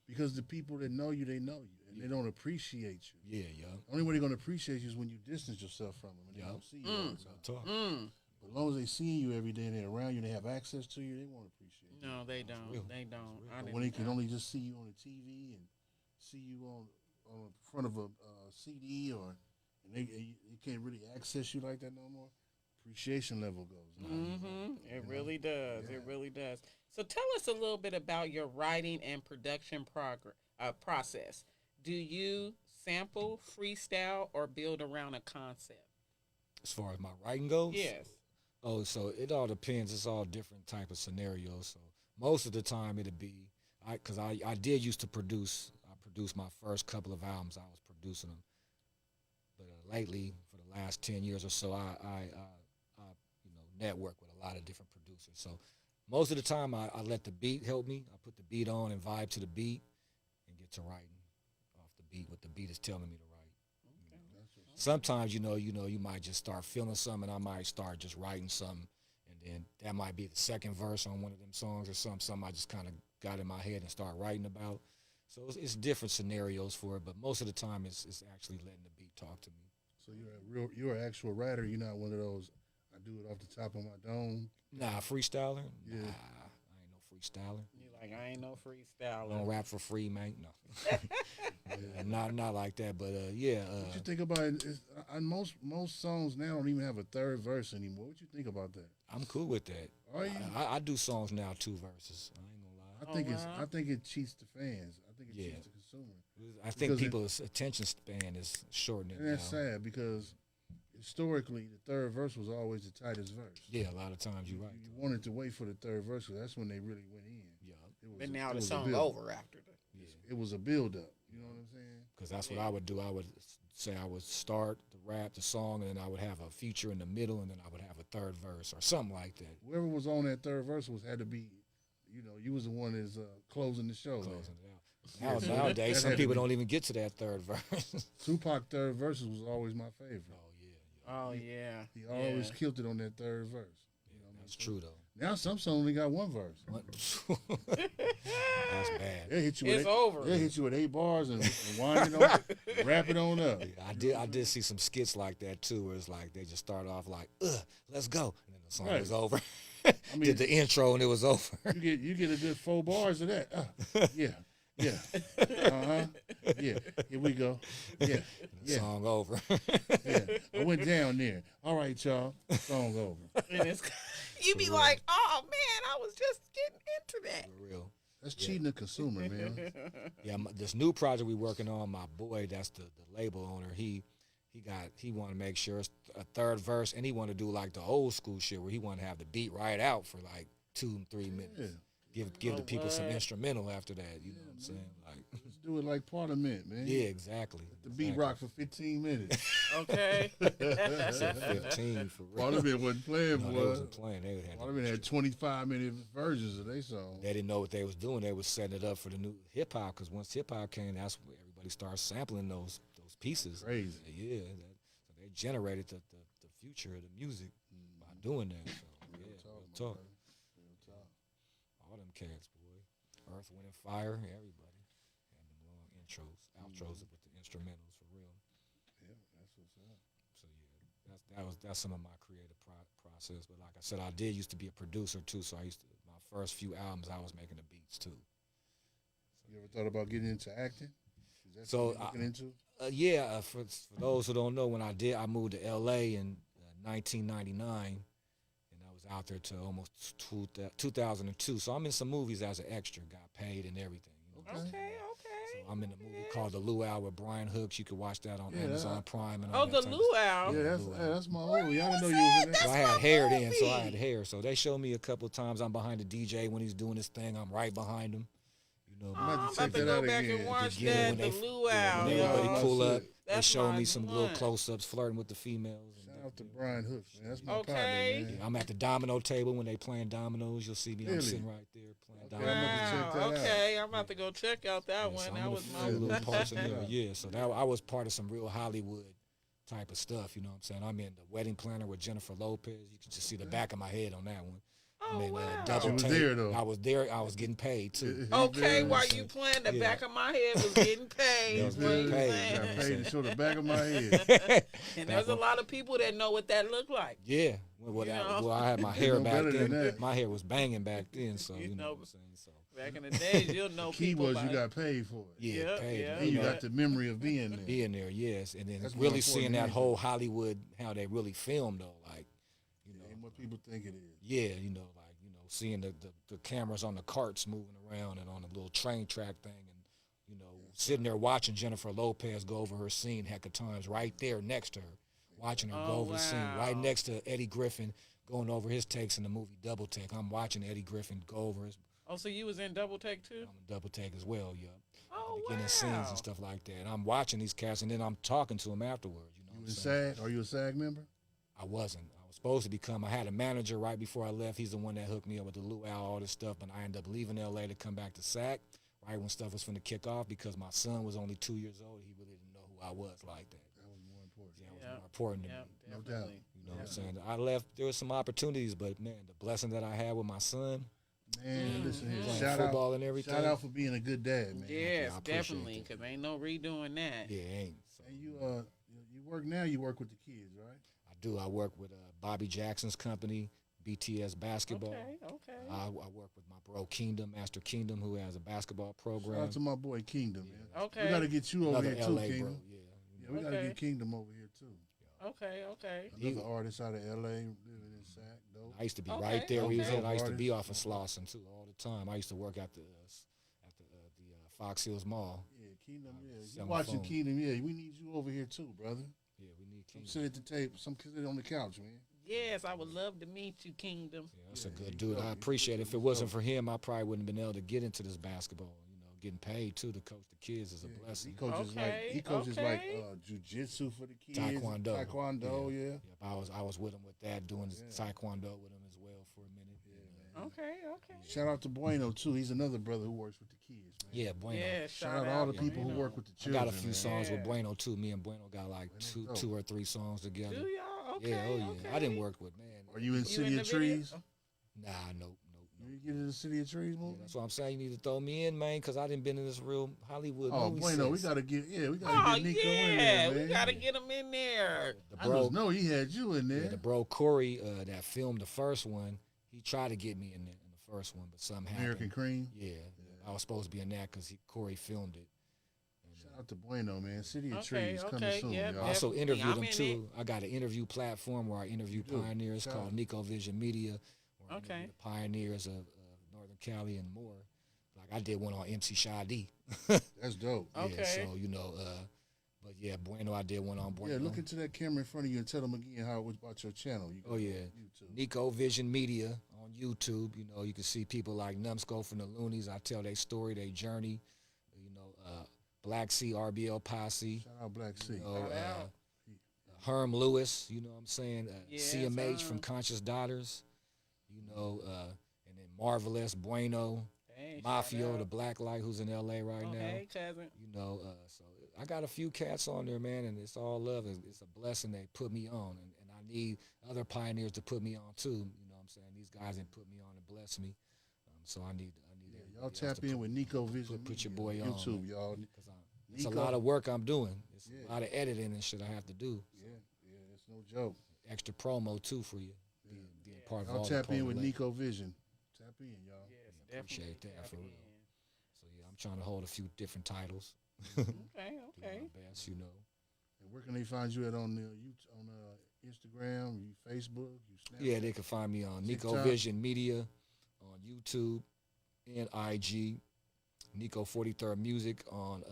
because the people that know you, they know you. And they don't appreciate you. Yeah, yo. The only way they're going to appreciate you is when you distance yourself from them and they Yeah. don't see you all the time. Talk. But as long as they see you every day and they're around you and they have access to you, they won't appreciate you. No, they don't. real. They don't. I But didn't when they can know. only just see you on the TV and see you on the front of a CD or and they can't really access you like that no more, appreciation level goes down. It really does. Yeah. It really does. So tell us a little bit about your writing and production process. Do you sample, freestyle, or build around a concept? As far as my writing goes? Yes. Oh, so it all depends. It's all different type of scenarios. So most of the time it'd be, because I did used to produce. I produced my first couple of albums. I was producing them. But lately, for the last 10 years or so, I network with a lot of different producers. So most of the time I let the beat help me. I put the beat on and vibe to the beat and get to writing off the beat, what the beat is telling me to write. Sometimes, you might just start feeling something, and I might start just writing something, and then that might be the second verse on one of them songs or something I just kind of got in my head and start writing about. So it's different scenarios for it, but most of the time it's actually letting the beat talk to me. So you're an actual writer. You're not one of those. I do it off the top of my dome. Nah, freestyler? Yeah. Nah, I ain't no freestyler. You like, I ain't no I freestyler. don't rap for free, man. No, not like that. But yeah. What you think about it? Most songs now don't even have a third verse anymore. What you think about that? I'm cool with that. Are you? I do songs now 2 verses. I ain't gonna lie. I think it cheats the fans. I think it Yeah. cheats the consumer. I think Because people's attention span is shortening And that's now. sad because historically the third verse was always the tightest verse. Yeah, a lot of times you're right. You wanted to wait for the third verse because that's when they really went in. Yeah, But now it the was a song build. over after that. It was a build up. You know what I'm saying? because that's what I would do. I would say I would start the rap, the song, and then I would have a feature in the middle, and then I would have a third verse or something like that. Whoever was on that third verse had to be, you was the one that's closing the show. Closing Man. it out. Nowadays, that some had to people be- don't even get to that third verse. Tupac third verses was always my favorite. Oh yeah. He always killed it on that third verse. You know what I mean? That's true though. Now some songs only got one verse. That's bad. They hit you It's with over. They hit you with 8 bars and wind it on, wrap it on up. I did see some skits like that too, where it's like they just start off like, let's go, and then the song Right. was over. I mean, Did the intro and it was over. you get a good 4 bars of that. Yeah. Yeah. Here we go. Yeah. The Yeah. song over. Yeah. I went down there. All right, y'all. Song over. And it's, you be like, oh man, I was just getting into that. For real. That's cheating the consumer, man. Yeah, this new project we working on, my boy, that's the label owner. He want to make sure it's a third verse, and he want to do like the old school shit where he want to have the beat right out for like 2 3 minutes. Yeah. Give the people some instrumental after that. You know what I'm saying? Like, Let's do it like Parliament, man. yeah, exactly. The beat rock for 15 minutes. Okay. Except 15 for real. Parliament wasn't playing, No, boy. they wasn't playing. They had Parliament had 25-minute versions of their song. They didn't know what they was doing. They was setting it up for the new hip hop, because once hip hop came, that's where everybody started sampling those pieces. Crazy. Yeah, so they generated the future of the music by doing that. So real talk. All them cats, boy. Earth, Wind, and Fire, everybody had them long intros, outros with the instrumentals for real. Yeah, that's what's up. So yeah, that's some of my creative process. But like I said, I did used to be a producer too. So my first few albums, I was making the beats too. You ever thought about getting into acting? Is that So, something you're looking into? Yeah, for those who don't know, when I moved to L.A. in 1999, and I was out there till almost 2002. So I'm in some movies as an extra, got paid and everything. You know? Okay. So I'm in a movie called The Luau with Brian Hooks. You can watch that on Yeah, Amazon Prime. And Oh, all the that type of luau. Yeah, Luau. that's my movie. I didn't know you was in that. So I That's had my hair then, so I movie. had hair. So they showed me a couple of times. I'm behind the DJ when he's doing his thing. I'm right behind him. You know, I'm about I'm to about check to that go out back again. and watch Beginning that. when The they- luau. when Yeah, everybody that's pull it. up, they That's showed my me some little one. close-ups, flirting with the females. And Shout out to Brian Hooks, man. That's my Okay. partner, man. I'm at the domino table when they playing dominoes. You'll see me. I'm Really? sitting right there playing Okay, I'm gonna dominoes. check Wow. that out. Okay, I'm about to go check out that Yeah, one. so That I'm was in my a few little parts in Yeah. there. Yeah, so that I was part of some real Hollywood type of stuff. You know what I'm saying? I'm in The Wedding Planner with Jennifer Lopez. You can just see the back of my head on that one. Oh, I'm in wow. Double You was Take. there, though. I was there. I was getting paid too. Okay, while Yeah. you playing, the Yeah. back of my head was getting paid. Yeah, it was What getting you paid. saying? Got paid to show the back of my head. And there's a lot of people that know what that looked like. Yeah. You know? I had my You hair know back better than then. that. My hair was banging back then, so You you know know. what I'm saying. So Back in the days, you'll know Key people. was by- you got paid for it. Yeah, Yeah, paid. yeah. And you got the memory of being there. being there, yes, and then That's more really important seeing than that anything. whole Hollywood, how they really film though, like, you know, Ain't what people think it is. yeah, you know, like, you know, seeing the cameras on the carts moving around and on the little train track thing, and you know, sitting there watching Jennifer Lopez go over her scene heck of times right there next to her, watching her go Oh, over the scene right wow. next to Eddie Griffin going over his takes in the movie Double Take. I'm watching Eddie Griffin go over his. Oh, so you was in Double Take too? I'm a Double Take as well, yeah. Oh, Beginning scenes and stuff like that. And I'm watching these cats, and then I'm talking to them afterwards. You know, You what I'm in saying? SAG? Are you a SAG member? I wasn't. I was supposed to become. I had a manager right before I left. He's the one that hooked me up with the luau, all this stuff. But I ended up leaving LA to come back to SAC right when stuff was finna kick off because my son was only 2 years old. He really didn't know who I was like that. That was more important. Yeah, it was Yep. more important to Yep, me. No doubt. definitely. You know what I'm saying? I left. There were some opportunities, but man, the blessing that I had with my son, Man, listen here. playing Shout football out, and everything. shout out for being a good dad, man. Yes, I appreciate definitely, that. because ain't no redoing that. Yeah, ain't. So, And you work now. You work with the kids, right? I do. I work with Bobby Jackson's company, BTS Basketball. Okay. I work with my bro Kingdom, Master Kingdom, who has a basketball Shout program. out to my boy Kingdom, man. Okay. We got to get you over Another here too, LA Kingdom. bro. Yeah. Yeah, we got to Okay. get Kingdom over here too. Okay. Another artist out of LA living in Sac, dope. I used to be Okay, right there where he was okay. at. I used to be Artist. off of Slauson too all the time. I used to work at the Fox Hills Mall. Yeah, Kingdom. Yeah, sell you my watching phone. Kingdom? Yeah, we need you over here too, brother. Yeah, we need Come Kingdom. sit at the table. Some sit on the couch, man. Yes, I would love to meet you, Kingdom. Yeah, that's a Yeah, good he dude. dope. I He appreciate it. dope. If it wasn't for him, I probably wouldn't have been able to get into this basketball. You know, getting paid too to coach the kids is a He blessing. coaches Okay, he coaches okay. jujitsu for the kids. Taekwondo. Taekwondo, yeah. Yep, I was with him with that, doing Yeah. taekwondo with him as well for a minute. Yeah, and, Okay. Shout out to Bueno too. He's another brother who works with the kids, man. yeah, Bueno. Yeah, Shout out all the people who work with the I children. got a few man. songs with Yeah. Bueno too. Me and Bueno got like Bueno's two dope. or three songs together. Do y'all? Okay. Yeah, oh yeah. Okay. I didn't work with man. Are you in You City in of the video? Trees? Nah, nope. You didn't get in the City of Trees Yeah, movie? that's what I'm saying. You need to throw me in, man, because I didn't been in this real Hollywood Oh, movie. Bueno, we since. gotta get Oh, get Nico in there, man. we gotta get him in there. The I bro, just know he had you in there. yeah, the bro Corey that filmed the first one. He tried to get me in there in the first one, but something American happened. Cream. Yeah, I was supposed to be in that because Corey filmed it. Shout out to Bueno, man. City of Okay, Trees okay, coming soon, yeah, y'all. I also Definitely. interviewed I'm him in too. I got an interview platform where I interview You do. pioneers Shout called out. Nico Vision Media, where I Okay. interview the pioneers of Northern Cali and more. Like I did one on MC Shadi. That's dope. Okay. Yeah, so you know, but yeah, Bueno, I did one on Bueno. Yeah, look into that camera in front of you and tell them again how it was about your channel. You Oh yeah, YouTube. Nico Vision Media on YouTube. You know, you can see people like Numbskull from the Loonies. I tell their story, their journey. You know, Black Sea RBL Posse. Shout out Black Sea. You know, Shout out. Herm Lewis. You know what I'm saying? Yes, CMH from Herm. Conscious Daughters. You know, and then Marvelous Bueno, Hey, shout Mafio, out. the Black Light, who's in LA right Oh, now. hey, cousin. You know, so I got a few cats on there, man, and it's all love. It's a blessing they put me on, and I need other pioneers to put me on too. You know what I'm saying? These guys didn't put me on and bless me, so I need Yeah, everybody y'all else tap to in put, with Nico Vision. put your Media boy on YouTube, y'all. because it's a Nico- lot of work I'm doing. It's Yeah. a lot of editing and shit I have to do. Yeah, it's no joke. Extra promo too for you, being part of Y'all all tap the in with Promo Nico Vision. Tap in, y'all. Yes, appreciate definitely that tap for real. in. So yeah, I'm trying to hold a few different titles. Okay. Do my best, you know. And where can they find you at on Instagram, you Facebook, you Snapchat? Yeah, they can find me on Nico TikTok. Vision Media on YouTube and IG. Nico 43rd Music on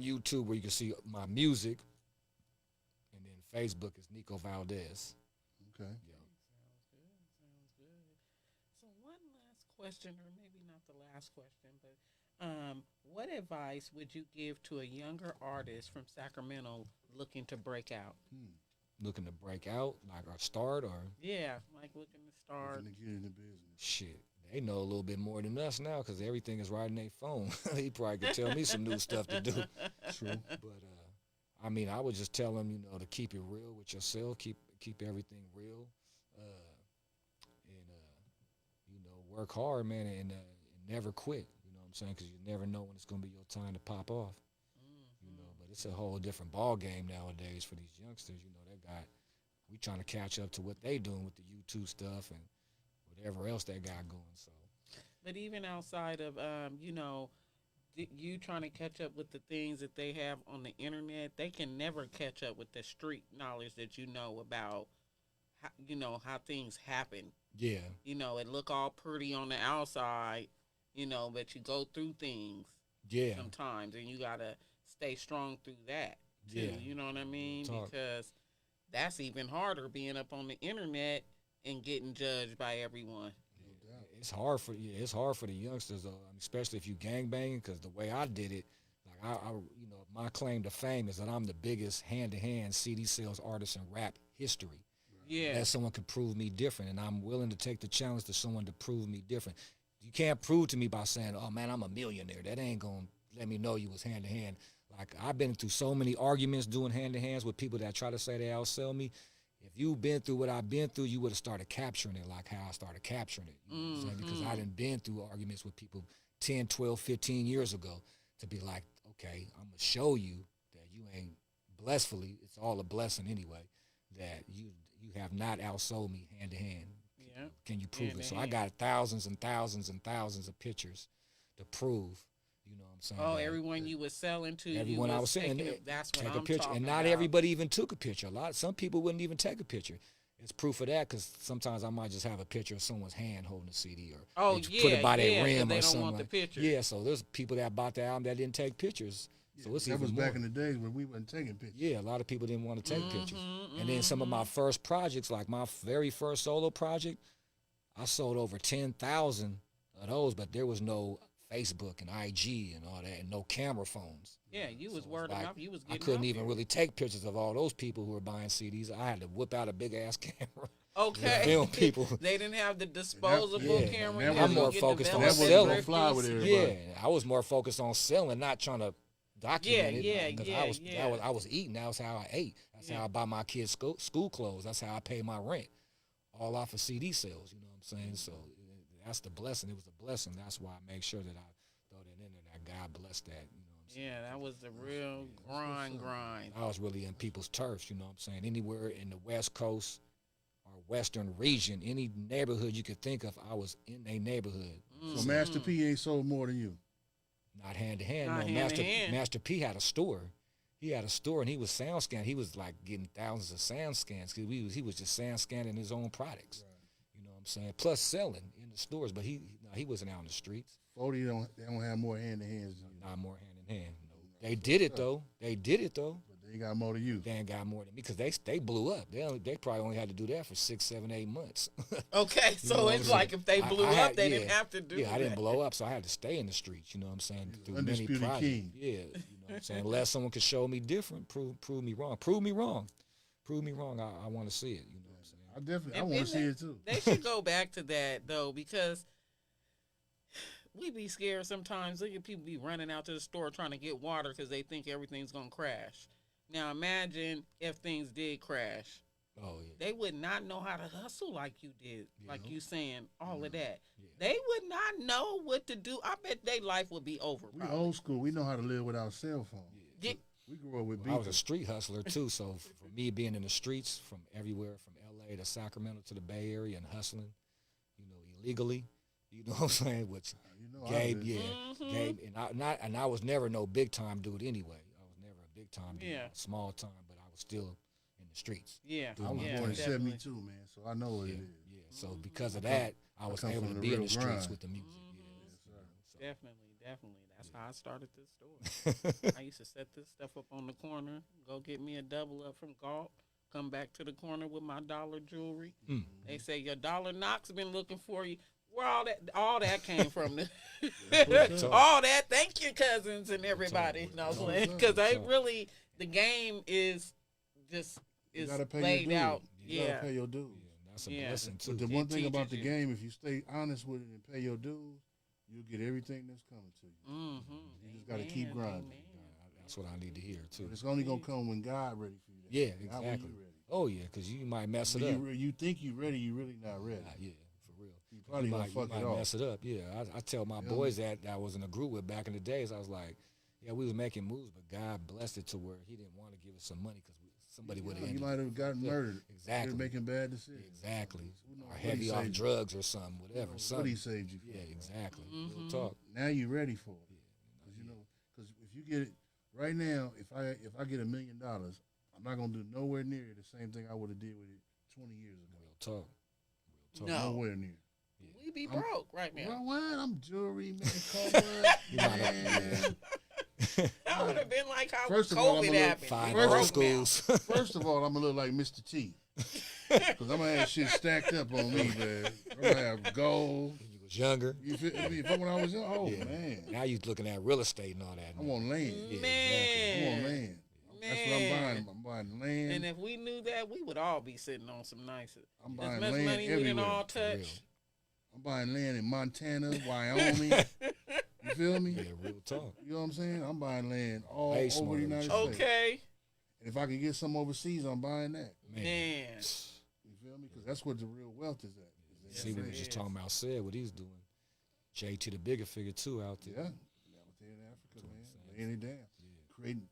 YouTube where you can see my music, and then Facebook is Nico Valdez. Okay. Yeah. Sounds good. So one last question, or maybe not the last question, but what advice would you give to a younger artist from Sacramento looking to break out? Looking to break out, like or start or Yeah, like looking to start. Looking to get into business. shit. They know a little bit more than us now because everything is right in their phone. He probably could tell me some new stuff to do. True. But I mean, I would just tell them, you know, to keep it real with yourself, keep everything real, and you know, work hard, man, and never quit. You know what I'm saying? Because you never know when it's gonna be your time to pop off. You know, but it's a whole different ball game nowadays for these youngsters. You know, we trying to catch up to what they doing with the YouTube stuff and whatever else they got going. So But even outside of, you trying to catch up with the things that they have on the internet, they can never catch up with the street knowledge that you know about, how things happen. Yeah. It look all pretty on the outside, but you go through things Yeah. sometimes, and you gotta stay strong through that too. Yeah. You know what I mean? Talk. Because that's even harder being up on the internet and getting judged by everyone. It's hard for the youngsters though, I mean, especially if you gang banging. Because the way I did it, like my claim to fame is that I'm the biggest hand-to-hand CD sales artist in rap history. Yeah. That someone could prove me different, and I'm willing to take the challenge to someone to prove me different. You can't prove to me by saying, "Oh man, I'm a millionaire." That ain't gonna let me know you was hand-to-hand. Like I've been through so many arguments doing hand-to-hands with people that try to say they outsell me. If you've been through what I've been through, you would have started capturing it like how I started capturing it. You know what I'm saying? Because I done been through arguments with people 10, 12, 15 years ago to be like, okay, I'm going to show you that you ain't blessfully, it's all a blessing anyway, that you have not outsold me hand to hand. Yeah. Can you prove Hand it? to So I hand. got thousands and thousands and thousands of pictures to prove, you know what I'm saying? Oh, that- everyone you was selling to, Everyone you I was saying, taking that's what take I'm a picture, talking and not about. everybody even took a picture. Some people wouldn't even take a picture. It's proof of that because sometimes I might just have a picture of someone's hand holding a CD or Oh, they put it by yeah, their 'cause rim they or don't something. want the like- picture. Yeah, so there's people that bought the album that didn't take pictures. So it's That even was more. back in the days when we wasn't taking pictures. Yeah, a lot of people didn't want to take pictures. And then some of my first projects, like my very first solo project, I sold over 10,000 of those, but there was no Facebook and IG and all that, and no camera phones. Yeah, you was So word it's of like, mouth. You was I getting couldn't out even there. really take pictures of all those people who were buying CDs. I had to whip out a big ass camera. Okay. film people. They didn't have the disposable yeah, camera. that You was had to more get focused the on Velvet selling. That wasn't Drifters. gonna fly with everybody. Yeah, I was more focused on selling, not trying to document it. Yeah, because yeah, I was yeah. I was eating. That was how I ate. That's how I buy my kids school clothes. That's how I pay my rent, all off of CD sales. You know what I'm saying? So that's the blessing. It was a blessing. That's why I make sure that I throw that in there. That God bless that. You know what I'm saying? Yeah, that was the real grind. I was really in people's turfs. You know what I'm saying? Anywhere in the West Coast or Western region, any neighborhood you could think of, I was in a neighborhood. So Master P ain't sold more than you. Not hand to hand. Not No, hand to hand. Master P had a store. He had a store and he was sound scanning. He was like getting thousands of sound scans because he was just sound scanning his own products. You know what I'm saying? Plus selling in the stores, but he wasn't out in the streets. 40 they don't have more hand to hands than you. Not more hand in hand. No. They did it though. But they got more than you. They ain't got more than me because they blew up. They probably only had to do that for 6, 7, 8 months. Okay, You know so what it's I'm like saying? if they I- blew I up, had- they yeah. didn't have to do Yeah, I didn't that. blow up, so I had to stay in the streets. You know what I'm saying? Through many undisputed projects. king. Yeah, you know what I'm saying? Unless someone could show me different, prove me wrong. Prove me wrong. Prove me wrong. I want to see it. You know what I'm saying? I definitely, I And want to then see it too. They should go back to that though, because we be scared sometimes. Look at people be running out to the store trying to get water because they think everything's gonna crash. Now imagine if things did crash. Oh yeah. They would not know how to hustle like you did, like you saying all of that. Yeah. They would not know what to do. I bet their life would be over. We probably. old school. We know how to live without cell phones. Yeah. We grew up with I was a beepers. street hustler too, so for me being in the streets from everywhere, from LA to Sacramento to the Bay Area and hustling, you know, illegally, you know what I'm saying? Which You know, I Gabe, did. yeah, Mm-hmm. Gabe, and I was never no big time dude anyway. I was never a big time dude, Yeah. small time, but I was still in the streets. Yeah, I was Yeah, born in definitely. '72, man, so I know what Yeah, it is. yeah. So because of that, I was come able from to the be in real the streets grind. with the music. Definitely. That's how I started this store. I used to set this stuff up on the corner, go get me a double up from Galt, come back to the corner with my dollar jewelry. Mm. They say your dollar knock's been looking for you. Where all that came from? what's up. All that. Thank you, cousins and everybody. You know what I'm What's saying? up? Because What's I up? really the game is just You is gotta pay laid your dues. out. You Yeah. gotta pay your dues. Yeah, that's a Yeah. blessing too. But the It one thing about the teaches you. game, if you stay honest with it and pay your dues, you'll get everything that's coming to you. Mm-hmm. You just gotta keep grinding. That's what I need to hear too. But it's only gonna come when God ready for you. to Yeah, have it, not when exactly. you ready. Oh yeah, because you might mess it When up. you think you ready, you really not ready. Yeah, for real. You probably gonna fuck it might off. mess it up. Yeah, I tell my Yeah. boys that I was in a group with back in the days. I was like, yeah, we was making moves, but God blessed it to where He didn't want to give us some money because somebody would You have. might have gotten murdered. Exactly. You're making bad decisions. Exactly. Who knows Or what heavy he off saved you. drugs or something, whatever. What he Something. saved you from. Yeah, exactly. Mm-hmm. Real talk. Now you ready for it. Because you know, because if you get it right now, if I get $1 million, I'm not gonna do nowhere near the same thing I would have did with it 20 years ago. Real talk. Real talk. No. Nowhere near. We be broke right now. Well, what? I'm jewelry man, man. That would have been like how First of all, I'm COVID a little- happened. Fine We art broke schools. First of all, I'm gonna look like Mr. T. Because I'm gonna have shit stacked up on me, man. I'm gonna have gold. When you was younger. You feel me? But when I was young, oh Yeah. man, Now you looking at real estate and all that. I want land. Yeah, Man. I want land. That's what I'm buying. I'm buying land. And if we knew that, we would all be sitting on some nice. I'm As buying much land money we didn't everywhere. all For real. touch. I'm buying land in Montana, Wyoming. You feel me? Yeah, real talk. You know what I'm saying? I'm buying land all Hey, over smart the United with States. Okay. And if I can get some overseas, I'm buying that. Man. You feel me? Because that's what the real wealth is at. See, we was just talking about said what he's doing. JT the bigger figure too out there. Yeah. Out there in Africa, man. Laying it down.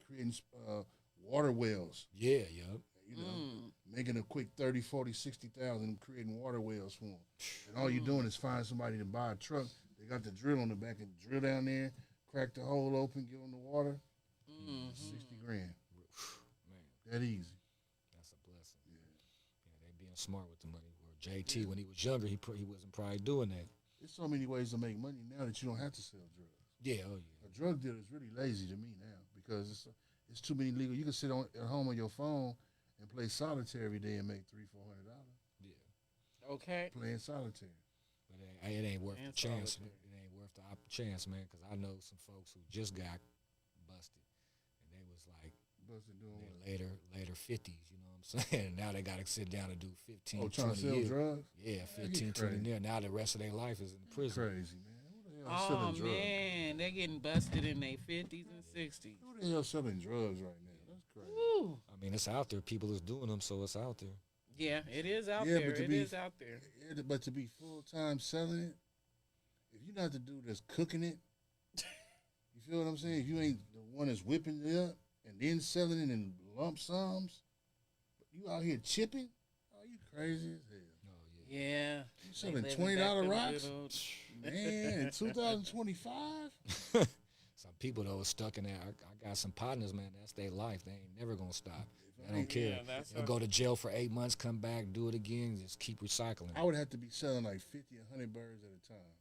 Creating water wells. Yeah, yup. You know, making a quick 30, 40, 60,000, creating water wells for them. And all you're doing is find somebody to buy a truck. They got the drill on the back and drill down there, crack the hole open, give them the water. 60 grand. Man, That easy. that's a blessing. Yeah, they being smart with the money. Where JT, when he was younger, he wasn't probably doing that. There's so many ways to make money now that you don't have to sell drugs. Yeah, oh yeah. A drug dealer is really lazy to me now because it's too many legal. You can sit at home on your phone and play solitaire every day and make $300-400 Yeah. Okay. playing solitaire. But it ain't worth And the chance. solitaire. It ain't worth the chance, man, because I know some folks who just got busted. And they was like, Busted doing what? later 50s, you know what I'm saying? Now they got to sit down and do 15, Oh, trying 20 to sell years. drugs? Yeah, Man, 15, you 20 crazy. years. Now the rest of their life is in prison. Crazy, man. Who the hell Oh selling drugs? man, they're getting busted in their 50s and 60s. Who the hell selling drugs right now? That's crazy. Woo. I mean, it's out there. People is doing them, so it's out there. Yeah, it is out Yeah, there. but to It be- is out there. Yeah, but to be full time selling it, if you're not the dude that's cooking it, you feel what I'm saying? If you ain't the one that's whipping it up and then selling it in lump sums, but you out here chipping, oh, you crazy as hell. Oh, yeah. Yeah. You selling They living $20 back them rocks? good old- Man, in 2025? Some people, though, is stuck in there. I got some partners, man. That's their life. They ain't never going to stop. They don't care. Yeah, that's They'll go to jail for 8 months, come back, do it again, just keep recycling. I would have to be selling like 50 or 100 birds at a time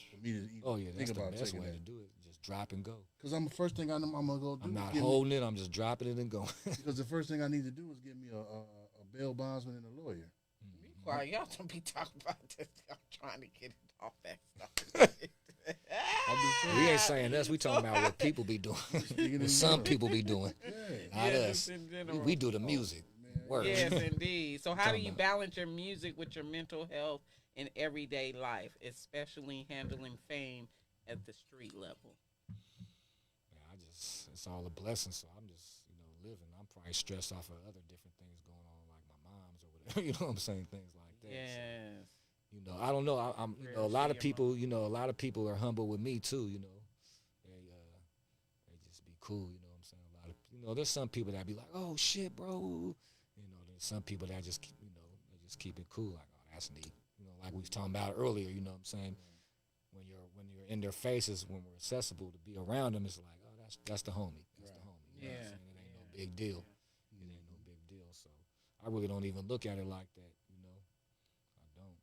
for me to even Oh, yeah, that's think the about best taking way that. to do it. Just drop and go. Because I'm the first thing I'm going to go do. I'm is not get me- holding it. I'm just dropping it and going. Because the first thing I need to do is get me a bail bondsman and a lawyer. Quiet, y'all don't be talking about this. I'm trying to get it off that stuff. I'm just saying. We ain't saying us. We talking about what people be doing. Speaking what in some general. people be doing. Yeah. Not Yeah, us. just in general. We do the music. Work. Yes, indeed. So, how do Talking you about- balance your music with your mental health in everyday life, especially handling fame at the street level? Yeah, it's all a blessing. So I'm just, living. I'm probably stressed off of other different things going on, like my mom's or whatever. You know what I'm saying? Things like that. Yes. So, I don't know. I'm, Rare a to lot see of people, a lot of people are humble with me too. They just be cool. You know what I'm saying? A lot of, there's some people that be like, oh shit, bro. There's some people that just, they just keep it cool. Like, oh, that's neat. Like we was talking about earlier. You know what I'm saying? When you're in their faces, when we're accessible to be around them, it's like, oh, that's the homie. That's the homie. You know what I'm Yeah. saying? It ain't no big deal. It ain't no big deal. So I really don't even look at it like that. I don't.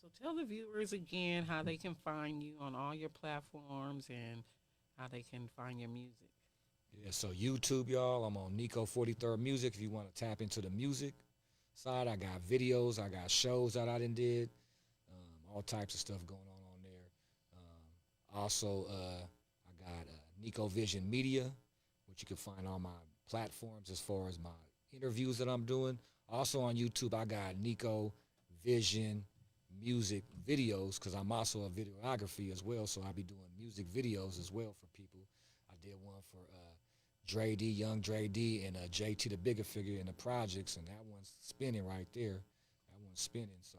So, tell the viewers again how they can find you on all your platforms and how they can find your music. Yeah, so YouTube, y'all, I'm on Nico 43rd Music. If you want to tap into the music side, I got videos, I got shows that I done did, all types of stuff going on there. Also, I got Nico Vision Media, which you can find on my platforms as far as my interviews that I'm doing. Also on YouTube, I got Nico Vision Music videos because I'm also a videography as well, so I be doing music videos as well for people. I did one for Dre D, Young Dre D, and JT the Bigger Figure in the projects, and that one's spinning right there. That one's spinning. So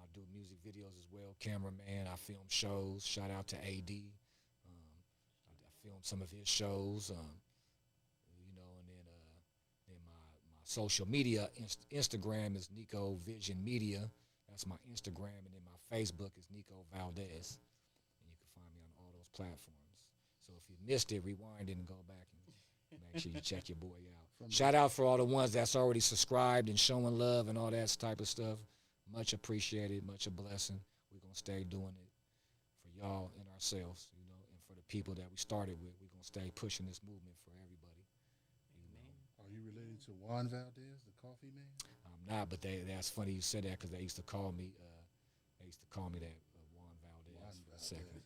I do music videos as well. Cameraman, I film shows. Shout out to AD. I filmed some of his shows. And then social media. Instagram is Nico Vision Media. That's my Instagram, and then my Facebook is Nico Valdez, and you can find me on all those platforms. So if you missed it, rewind it and go back and make sure you check your boy out. Shout out for all the ones that's already subscribed and showing love and all that type of stuff. Much appreciated, much a blessing. We're gonna stay doing it for y'all and ourselves, you know, and for the people that we started with. We're gonna stay pushing this movement for everybody. You know. Are you related to Juan Valdez, the coffee man? I'm not, but that's funny you said that because they used to call me. They used to call me that Juan Valdez for a second.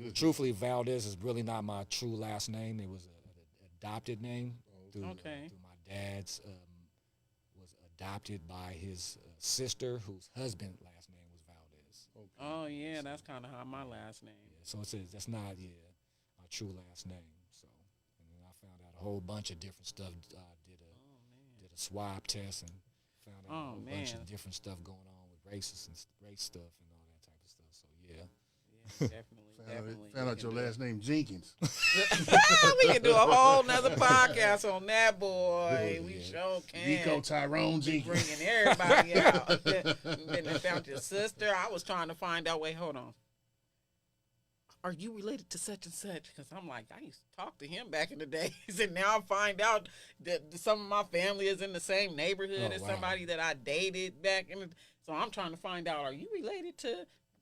Yeah. Truthfully, Valdez is really not my true last name. It was an adopted name through my dad's. Was adopted by his sister, whose husband last name was Valdez. Okay. Oh yeah, that's kind of how my last name. Yeah, so that's not my true last name. So, and then I found out a whole bunch of different stuff. Did a swab test and found out a whole bunch of different stuff going on with racist and race stuff and all that type of stuff. So yeah. Definitely. Found out your last name Jenkins. We can do a whole nother podcast on that, boy. We sure can. Nico Tyrone Jenkins. Bringing everybody out. Then they found your sister. I was trying to find out. Wait, hold on. Are you related to such and such? Because I'm like, I used to talk to him back in the days, and now I find out that some of my family is in the same nursehood as somebody that I dated back in. So I'm trying to find out, are you related to?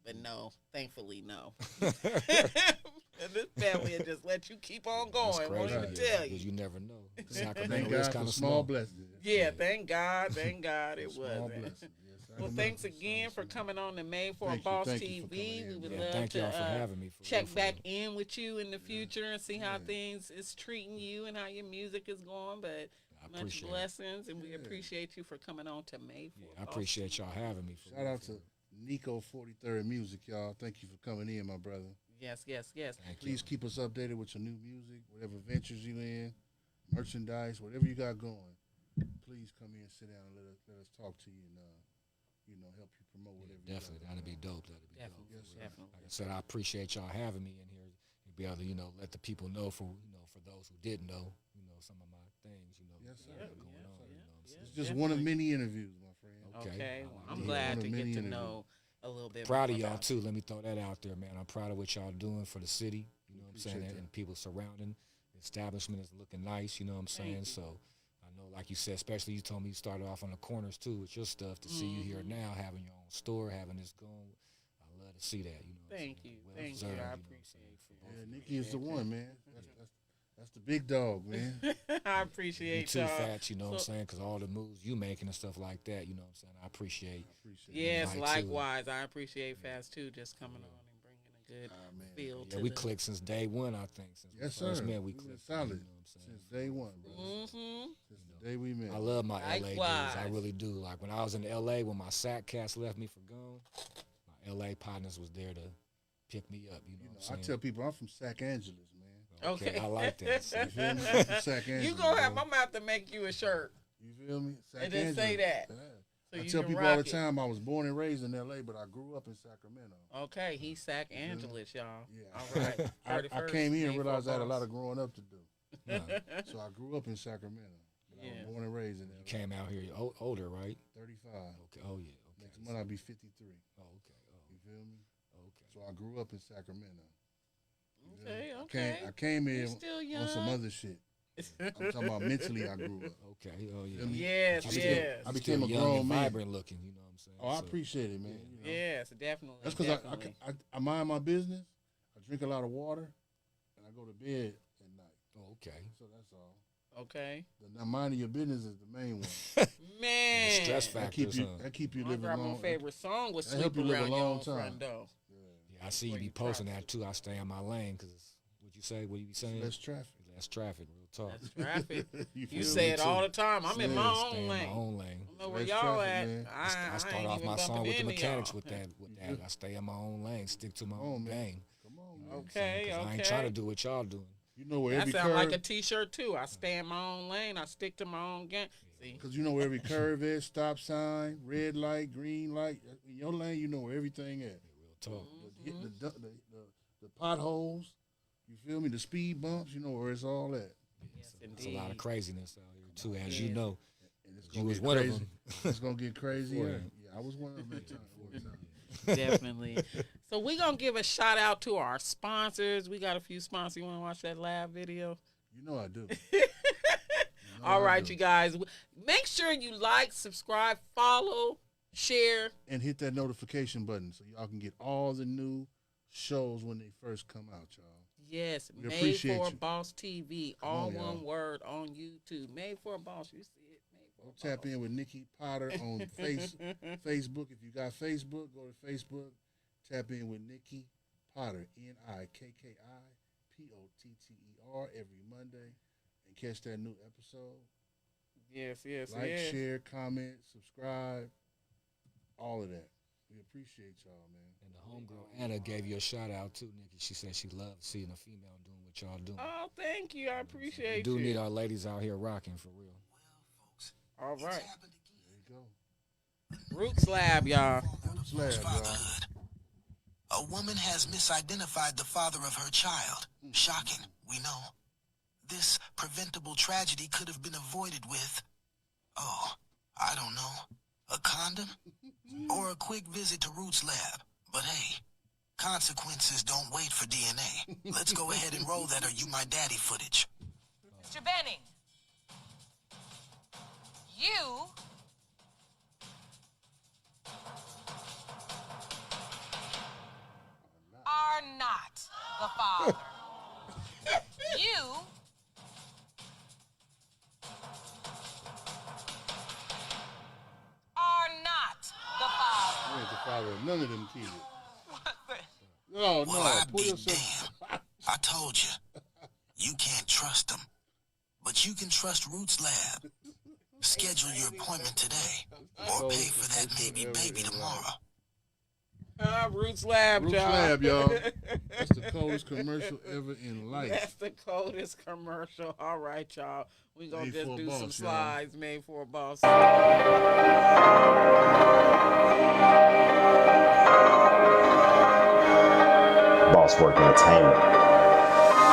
But no, thankfully, no. This family will just let you keep on going. Won't even tell you. Because you never know. Thank Sacramento God is for kind of small blessings. Yeah, thank God it Small was. blessings. Yes, Well, thanks again for coming on the Made for a Boss TV. We would love thank y'all to for having me. check back in with you in the future and see how things is treating you and how your music is going. But much blessings, and we appreciate you for coming on to Made for a Boss. I appreciate y'all having me. Shout out to Nico 43rd Music, y'all. Thank you for coming in, my brother. Yes. Please keep us updated with your new music, whatever ventures you in, merchandise, whatever you got going. Please come in, sit down, and let us talk to you and help you promote whatever. Definitely, that'd be dope. Definitely. Like I said, I appreciate y'all having me in here to be able to let the people know for those who didn't know some of my things Yes, sir. going on. It's just one of many interviews, my friend. Okay. Well, I'm glad to get to know a little bit. Proud more of y'all about too. Let me throw that out there, man. I'm proud of what y'all doing for the city. You know what I'm saying, and people surrounding the establishment is looking nice. You know what I'm saying. So I know, like you said, especially you told me you started off on the corners too with your stuff. To see you here now, having your own store, having this going, I love to see that. Thank you. I appreciate you. Yeah, Nikki is the one, man. That's the big dog, man. I appreciate you y'all. too fat, you know what I'm saying, because all the moves you making and stuff like that, you know what I'm saying. I appreciate. Yes, likewise. I appreciate Fast too, just coming on and bringing a good feel. Yeah, we clicked since day one, I think. Since we first met, we clicked solid. You know what I'm saying? Since day one, bro. Since the day we met. I love my LA dudes. Likewise. I really do. Like when I was in LA, when my SAC cats left me for gone, my LA partners was there to pick me up. You know what I'm saying? I tell people I'm from Sac Angeles, man. Okay. I like that. See? You feel me? I'm from Sac Angeles, You gonna have, bro. I'm gonna have to make you a shirt. You feel me? Sac And just say Angeles. that. Yeah. So I you tell can people all the rock it. time I was born and raised in L.A., but I grew up in Sacramento. Okay, he's Sac Angeles, y'all. Yeah. All right. I came here and Made for a realized I had a Boss. lot of growing up to do. So I grew up in Sacramento. But I was born and raised in L.A. You came out here older, right? 35. Okay. Oh yeah. Okay. Next month I'll be 53. Oh, okay. Oh, You feel me? okay. So I grew up in Sacramento. You feel me? Okay. I came here You're still young. on some other shit. I'm talking about mentally I grew up. Okay. Oh yeah. Feel me? Yes, yes. I became a Still young grown and man. vibrant looking. You know what I'm saying? Oh, I So, appreciate it, man. You know? Yes, definitely. That's because I mind my business. I drink a lot of water, and I go to bed at night. Oh, okay. So that's all. Okay. The minding your business is the main one. Man. Stress That factors. keep you My living long. grandma's favorite song was That help Sleep you live a Around Your long Own time. Front Door. Yeah, I see you be posting that too. I stay in my lane because what you say, what you be saying? Less traffic. Less traffic. Real talk. That's traffic. You You feel say me? it all the time. I'm in Yeah, my Stay own in lane. my own lane. I don't know where Less y'all traffic, at. man. I start ain't off even my song bumping with the into mechanics y'all. with that. I stay in my own lane, stick to my Come own on, man. lane. Come on, man. Okay, I ain't okay. trying to do what y'all doing. You know where That every sounds curve. like a T-shirt too. I stay in my own lane. I stick to my own game. See, Because you know where every curve is, stop sign, red light, green light. In your lane, you know where everything at. Real talk. The potholes, you feel me? The speed bumps, you know where it's all at. It's a lot of craziness out here too, as you Yes. know. And it's You gonna was get one of crazy. them. It's gonna get crazier. Right. Yeah, I was one of them at time. Definitely. So we're going to give a shout out to our sponsors. We got a few sponsors. You want to watch that live video? You know I do. All right, you guys. Make sure you like, subscribe, follow, share. And hit that notification button so y'all can get all the new shows when they first come out, y'all. Yes, We Made appreciate for you. Boss TV, Come all on, one y'all. word on YouTube. Made for a Boss. You see it? Made for Go a tap Boss. in with Nikki Potter on Facebook. If you got Facebook, go to Facebook. Tap in with Nikki Potter, NIKKIPOTTER, every Monday, and catch that new episode. Yes, yes, Like, yes. share, comment, subscribe, all of that. We appreciate y'all, man. And the homegirl Anna gave you a shout out too, Nikki. She said she loved seeing a female doing what y'all doing. Oh, thank you. I We appreciate do you. need our ladies out here rocking for real. All right. There you go. Roots Lab, y'all. Slab, y'all. Fatherhood. A woman has misidentified the father of her child. Shocking, we know. This preventable tragedy could have been avoided with, I don't know, a condom? Or a quick visit to Roots Lab. But hey, consequences don't wait for DNA. Let's go ahead and roll that Are You My Daddy footage. Mr. Benning, you are not the father. You are not the father. You ain't the father of none of them kids. No, Well, I'd pull be yourself. damned. I told you. You can't trust them. But you can trust Roots Lab. Schedule your appointment today. Or pay for that maybe baby tomorrow. Roots Lab, Roots y'all. Lab, y'all. That's the coldest commercial ever in life. That's the coldest commercial. All right, y'all. We gonna Made just for a do some boss, y'all. slides made for a boss. Boss Work Entertainment.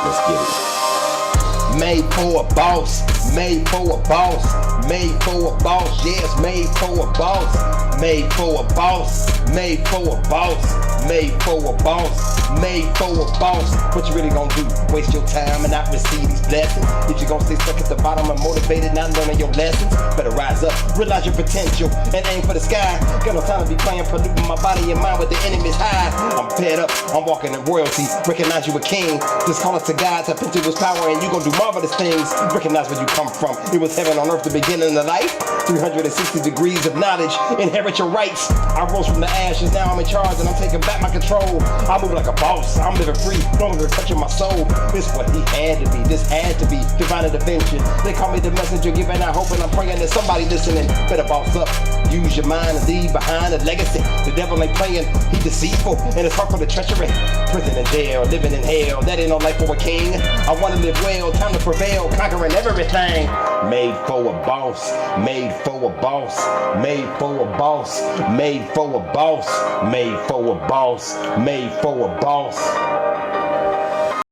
Let's get it. Made for a boss, made for a boss, made for a boss, yes, made for a boss, made for a boss, made for a boss, made for a boss, made for a boss. What you really gonna do? Waste your time and not receive these blessings? If you gonna stay stuck at the bottom and motivated, not learning your lessons, better rise up, realize your potential, and aim for the sky. Got no time to be playing, polluting my body and mind with the enemy's high. I'm fed up, I'm walking in royalty, recognize you a king. Just call us to God, tap into his power, and you gon' do marvelous things. Recognize where you come from. It was heaven on earth, the beginning of life. 360 degrees of knowledge, inherit your rights. I rose from the ashes, now I'm in charge and I'm taking back my control. I move like a boss, I'm living free, no longer touching my soul. This what he had to be, this had to be divine intervention. They call me the messenger, giving out hope, and I'm praying that somebody listening. Better boss up, use your mind and leave behind a legacy. The devil ain't playing, he deceitful, and it's hard for the treachery. Prison and jail, living in hell, that ain't no life for a king. I wanna live well, time to prevail, conquering everything. Made for a boss, made for a boss, made for a boss, made for a boss, made for a boss, made for a boss.